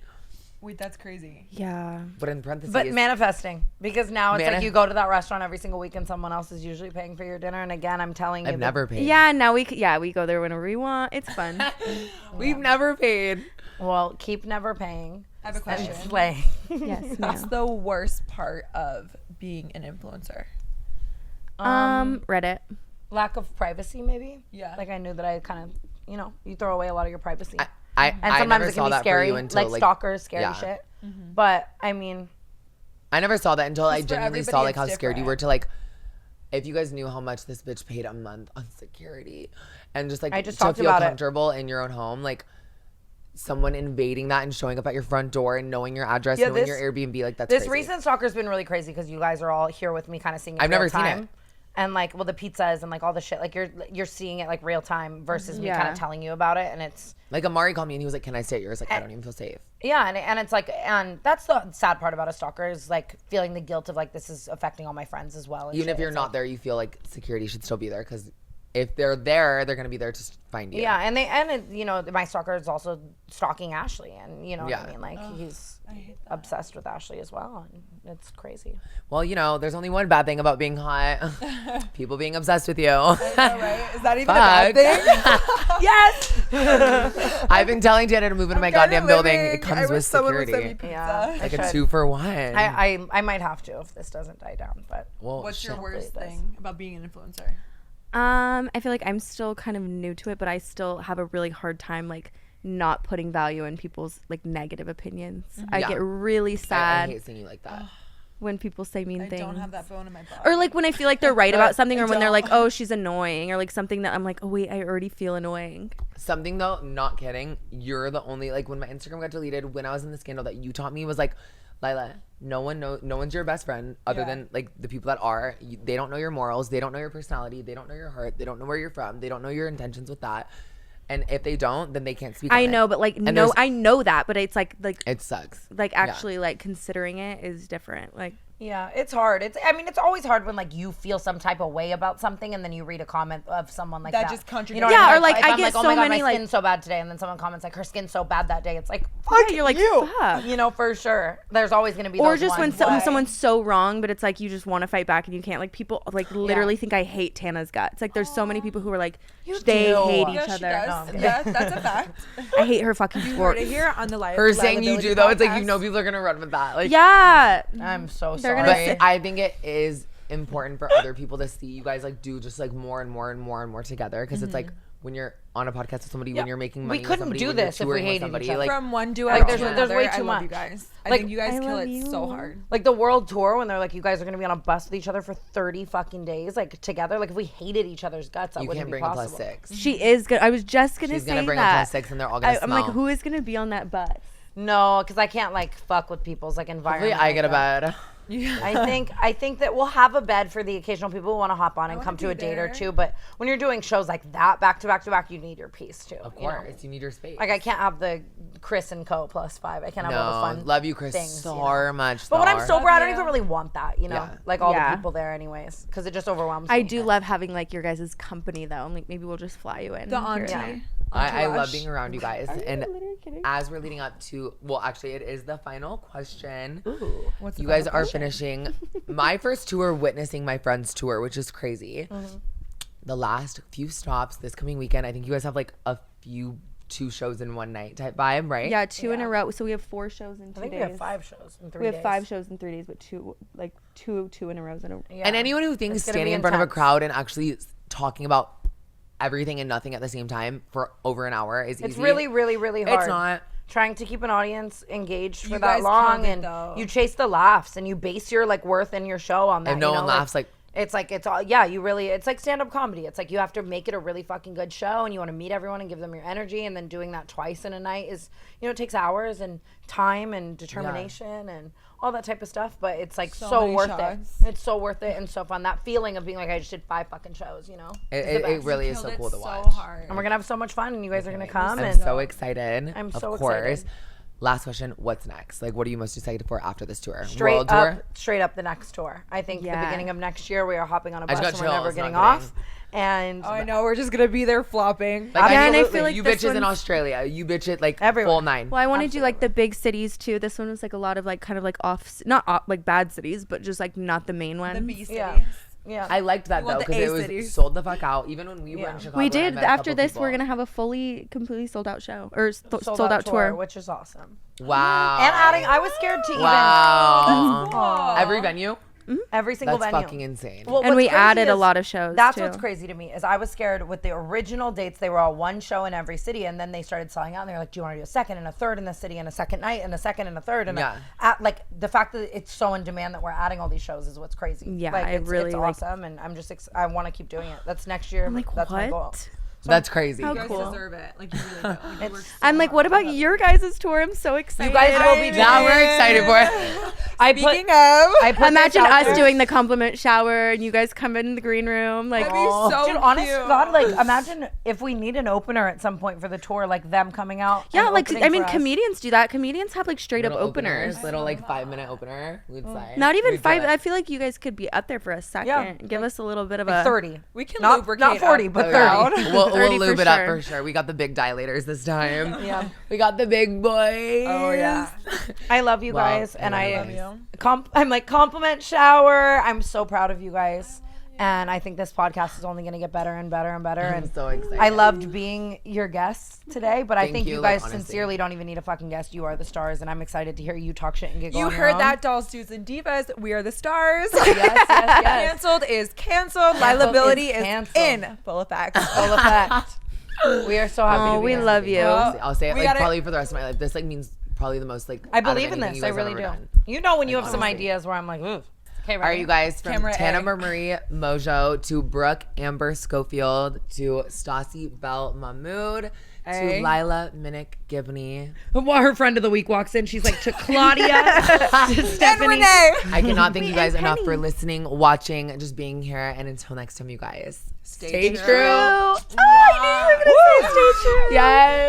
Wait, that's crazy. Yeah. But in parentheses, But manifesting, because now it's Mani- like you go to that restaurant every single week and someone else is usually paying for your dinner. And again, I'm telling you, I've never paid. Yeah, now we go there whenever we want. It's fun. We've never paid. Well, keep never paying. I have a question. And slay. Yes. What's ma'am. the worst part of being an influencer? Reddit. Lack of privacy, maybe. Yeah. Like I knew that I kind of, you know, you throw away a lot of your privacy. I and I sometimes never it saw can be that scary, for you until like stalkers, scary yeah. shit. But I mean, I never saw that until I for genuinely everybody saw like it's how scared you different. were to like. If you guys knew how much this bitch paid a month on security, and just like I just to talked feel about it. comfortable in your own home, like someone invading that and showing up at your front door and knowing your address, Yeah, knowing this- your Airbnb, like that's this crazy. recent stalker's been really crazy because you guys are all here with me, kind of seeing it I've real never seen time. it. And like, well, the pizzas and like all the shit, like you're seeing it like real time versus me kind Yeah. of telling you about it, and it's. Like Amari called me and he was like, "Can I stay at yours?" Like I don't even feel safe. Yeah, and it's like, and that's the sad part about a stalker is like feeling the guilt of like this is affecting all my friends as well. And Even shit. if you're It's not like, there, you feel like security should still be there because if they're there, they're gonna be there to find you. Yeah, and my stalker is also stalking Ashley, and you know what I mean. Like he's obsessed with Ashley as well, and it's crazy. Well, there's only one bad thing about being hot: people being obsessed with you. I know, right? Is that even a bad thing? Yes. I've been telling Tana to move into my goddamn building. It comes with someone security. would send me Yeah, pizza. Like a should. 2-for-1. I might have to if this doesn't die down. But Well, What's your shit. worst Hopefully it does. thing about being an influencer? I feel like I'm still kind of new to it, but I still have a really hard time like not putting value in people's like negative opinions. I Yeah. get really I sad hate seeing you like that. when people say mean I things. don't have that bone in my body. Or like when I feel like they're right about something, I or when they're don't. like, "Oh, she's annoying," or like something that I'm like, "Oh wait, I already feel annoying." Something though, not kidding, you're the only, like, when my Instagram got deleted when I was in the scandal, that you taught me was like, Lilah, no one's your best friend other than like the people that are. They don't know your morals, they don't know your personality, they don't know your heart, they don't know where you're from, they don't know your intentions with that. And if they don't, then they can't speak on I it. know, but like And no, there's- I know that, but it's like It sucks. actually like considering it is different. Like yeah, it's hard. It's always hard when like you feel some type of way about something and then you read a comment of someone like that. That just contradicts. You know what Yeah, I mean? or, like, if I I'm get like, oh so my God, many, my like- skin's so bad today, and then someone comments like her skin's so bad that day. It's like, fuck you're like, you. fuck. You know, for sure. There's always gonna be or those just when ones, but- someone's so wrong, but it's like you just want to fight back and you can't. Like people like literally think I hate Tana's guts. Like there's so many people who are like they do. hate Yeah, each she other. does. No, I'm kidding. Yeah, that's a fact. I hate her fucking You heard sports. it here on the live. Her saying you do though, it's like, podcast. people are gonna run with that. Like, Yeah. I'm so They're sorry. gonna but say- I think it is important for other people to see you guys like do just like more and more and more and more together, because it's like when you're on a podcast with somebody, when you're making money We with couldn't somebody, do when you're this if we touring with hated somebody, each other. like, From one duo Like, to there's another, way I too love you much. guys. I Like, think you guys I kill love it so you. hard. Like the world tour when they're like, you guys are gonna be on a bus with each other for 30 fucking days, like together. Like if we hated each other's guts, that you wouldn't can't be bring possible. a +6. She is good. I was just gonna She's say gonna bring that. a +6 and they're all gonna I'm like, smell. who is gonna be on that bus? No, because I can't like fuck with people's like Hopefully environment. I like get a that. bed. I think that we'll have a bed for the occasional people who want to hop on and wanna come to be a date or there. two. But when you're doing shows like that, back to back to back, you need your piece too. Of you know? course, you need your space. Like I can't have the Chris and Co +5. I can't have all the No, fun. love you, Chris, things, so you know? much. But when I'm Star. sober, I don't you. even really want that. You know, Yeah. like all Yeah. the people there, anyways, because it just overwhelms me. I do love having like your guys' company though. Like maybe we'll just fly you in. The for- auntie. Yeah. I love Entourage. being around you guys. And literally kidding? as we're leading up to, well, actually, it is the final question. What's the You guys final are question? finishing my first tour, witnessing my friend's tour, which is crazy. The last few stops this coming weekend, I think you guys have like a few 2 shows in one night type vibe, right? Yeah, 2 in a row. So we have 4 shows in 2 I think days. we have 5 shows in 3 We days. have 5 shows in 3 days, but two in a row. Yeah. And anyone who thinks It's gonna be standing in front of a intense. crowd and actually talking about everything and nothing at the same time for over an hour is easy. It's really, really, really hard. It's not. Trying to keep an audience engaged for You that guys long, killed it, and though. you chase the laughs, and you base your like worth in your show on that. If no you know? one laughs, like, it's all you really. It's like stand up comedy. It's like you have to make it a really fucking good show, and you want to meet everyone and give them your energy, and then doing that twice in a night is, it takes hours and time and determination and all that type of stuff. But it's like So so many worth shots. it. It's so worth it and so fun. That feeling of being like I just did 5 fucking shows. is the it best. really is Killed so it cool to so watch. hard. And we're gonna have so much fun, and you guys are gonna come. I'm and so excited. I'm of so course. excited. Last question, what's next? Like, what are you most excited for after this tour? straight World up, tour? straight up the next tour. I think the Yeah. beginning of next year we are hopping on a I just bus got and we're never chills, getting not off. And Oh, I know. We're just gonna be there flopping. Like, Yeah, and I absolutely. feel like you this bitches in one's- Australia. You bitch it like Everywhere. full 9. Well, I want to do like the big cities too. This one was like a lot of like kind of like not bad cities, but just like not the main ones. the B cities. Yeah. yeah, I liked that You want though the because A it was cities. sold the fuck out. Even when we were in Chicago, We I did. met a After couple this, we're people. gonna have a completely sold out show or sold out out tour. which is awesome. Wow. And adding, I was scared to Wow. Every venue. even every single That's venue. fucking insane. Well, And what's we crazy added a is lot of shows. That's too. what's crazy to me is I was scared with the original dates. They were all one show in every city, and then they started selling out. And they're like, "Do you want to do a second and a third in the city, and a second night, and a second and a third?" And Yeah. like the fact that it's so in demand that we're adding all these shows is what's crazy. Yeah, like, I it's really, like- awesome, and I'm just I want to keep doing it. That's next year. I'm like, That's my goal. what? That's crazy. How You guys cool. deserve it. Like, you really do. Like, you work so I'm like, what hard. about your guys' tour? I'm so excited. You guys will be Now we're excited for it. Speaking of, I put Imagine this out us there. doing the compliment shower and you guys come in the green room. Like, that'd be so Dude, honest cute. to God, like imagine if we need an opener at some point for the tour, like them coming out. yeah, and like, opening I mean, for us. comedians do that. Comedians have like straight up Little openers. Little like 5-minute opener. We'd say. Not even We'd do 5. it. I feel like you guys could be up there for a second. Yeah, Give us a little bit of Like a 30. We can Not lubricate 40, up but the 30. crowd. We'll 30 lube for it up sure. for sure. We got the big dilators this time. Yeah. We got the big boys. Oh yeah. I love you Well, guys, and I I love you. I'm like compliment shower. I'm so proud of you guys, and I think this podcast is only going to get better and better and better. I'm And so excited. I loved being your guest today, but I Thank think you, you like, guys honestly. sincerely don't even need a fucking guest. You are the stars, and I'm excited to hear you talk shit and giggle. You on your heard own. that, dolls, dudes, and divas. We are the stars. Yes. Canceled is canceled. Canceled Lilahbility is is canceled. in full effect. Full effect. We are so happy. Oh, to be we here. love you. I'll say it We like gotta- probably for the rest of my life. This like means probably the most like. I out of believe in anything this. you I guys have really ever do. done. You know when you have some honestly. ideas where I'm like, ooh. Okay, All right, you guys, from Camera Tana A. Mongeau to Brooke Amber Schofield to Stassi Bell Mahmood A. to Lilah Minnick Gibney. While her friend of the week walks in, she's like, to Claudia, to And Stephanie. Renee. I cannot thank you guys and enough for Penny. listening, watching, and just being here. And until next time, you guys, Stay true. true. Oh, I knew you were going to say stay true. Yes.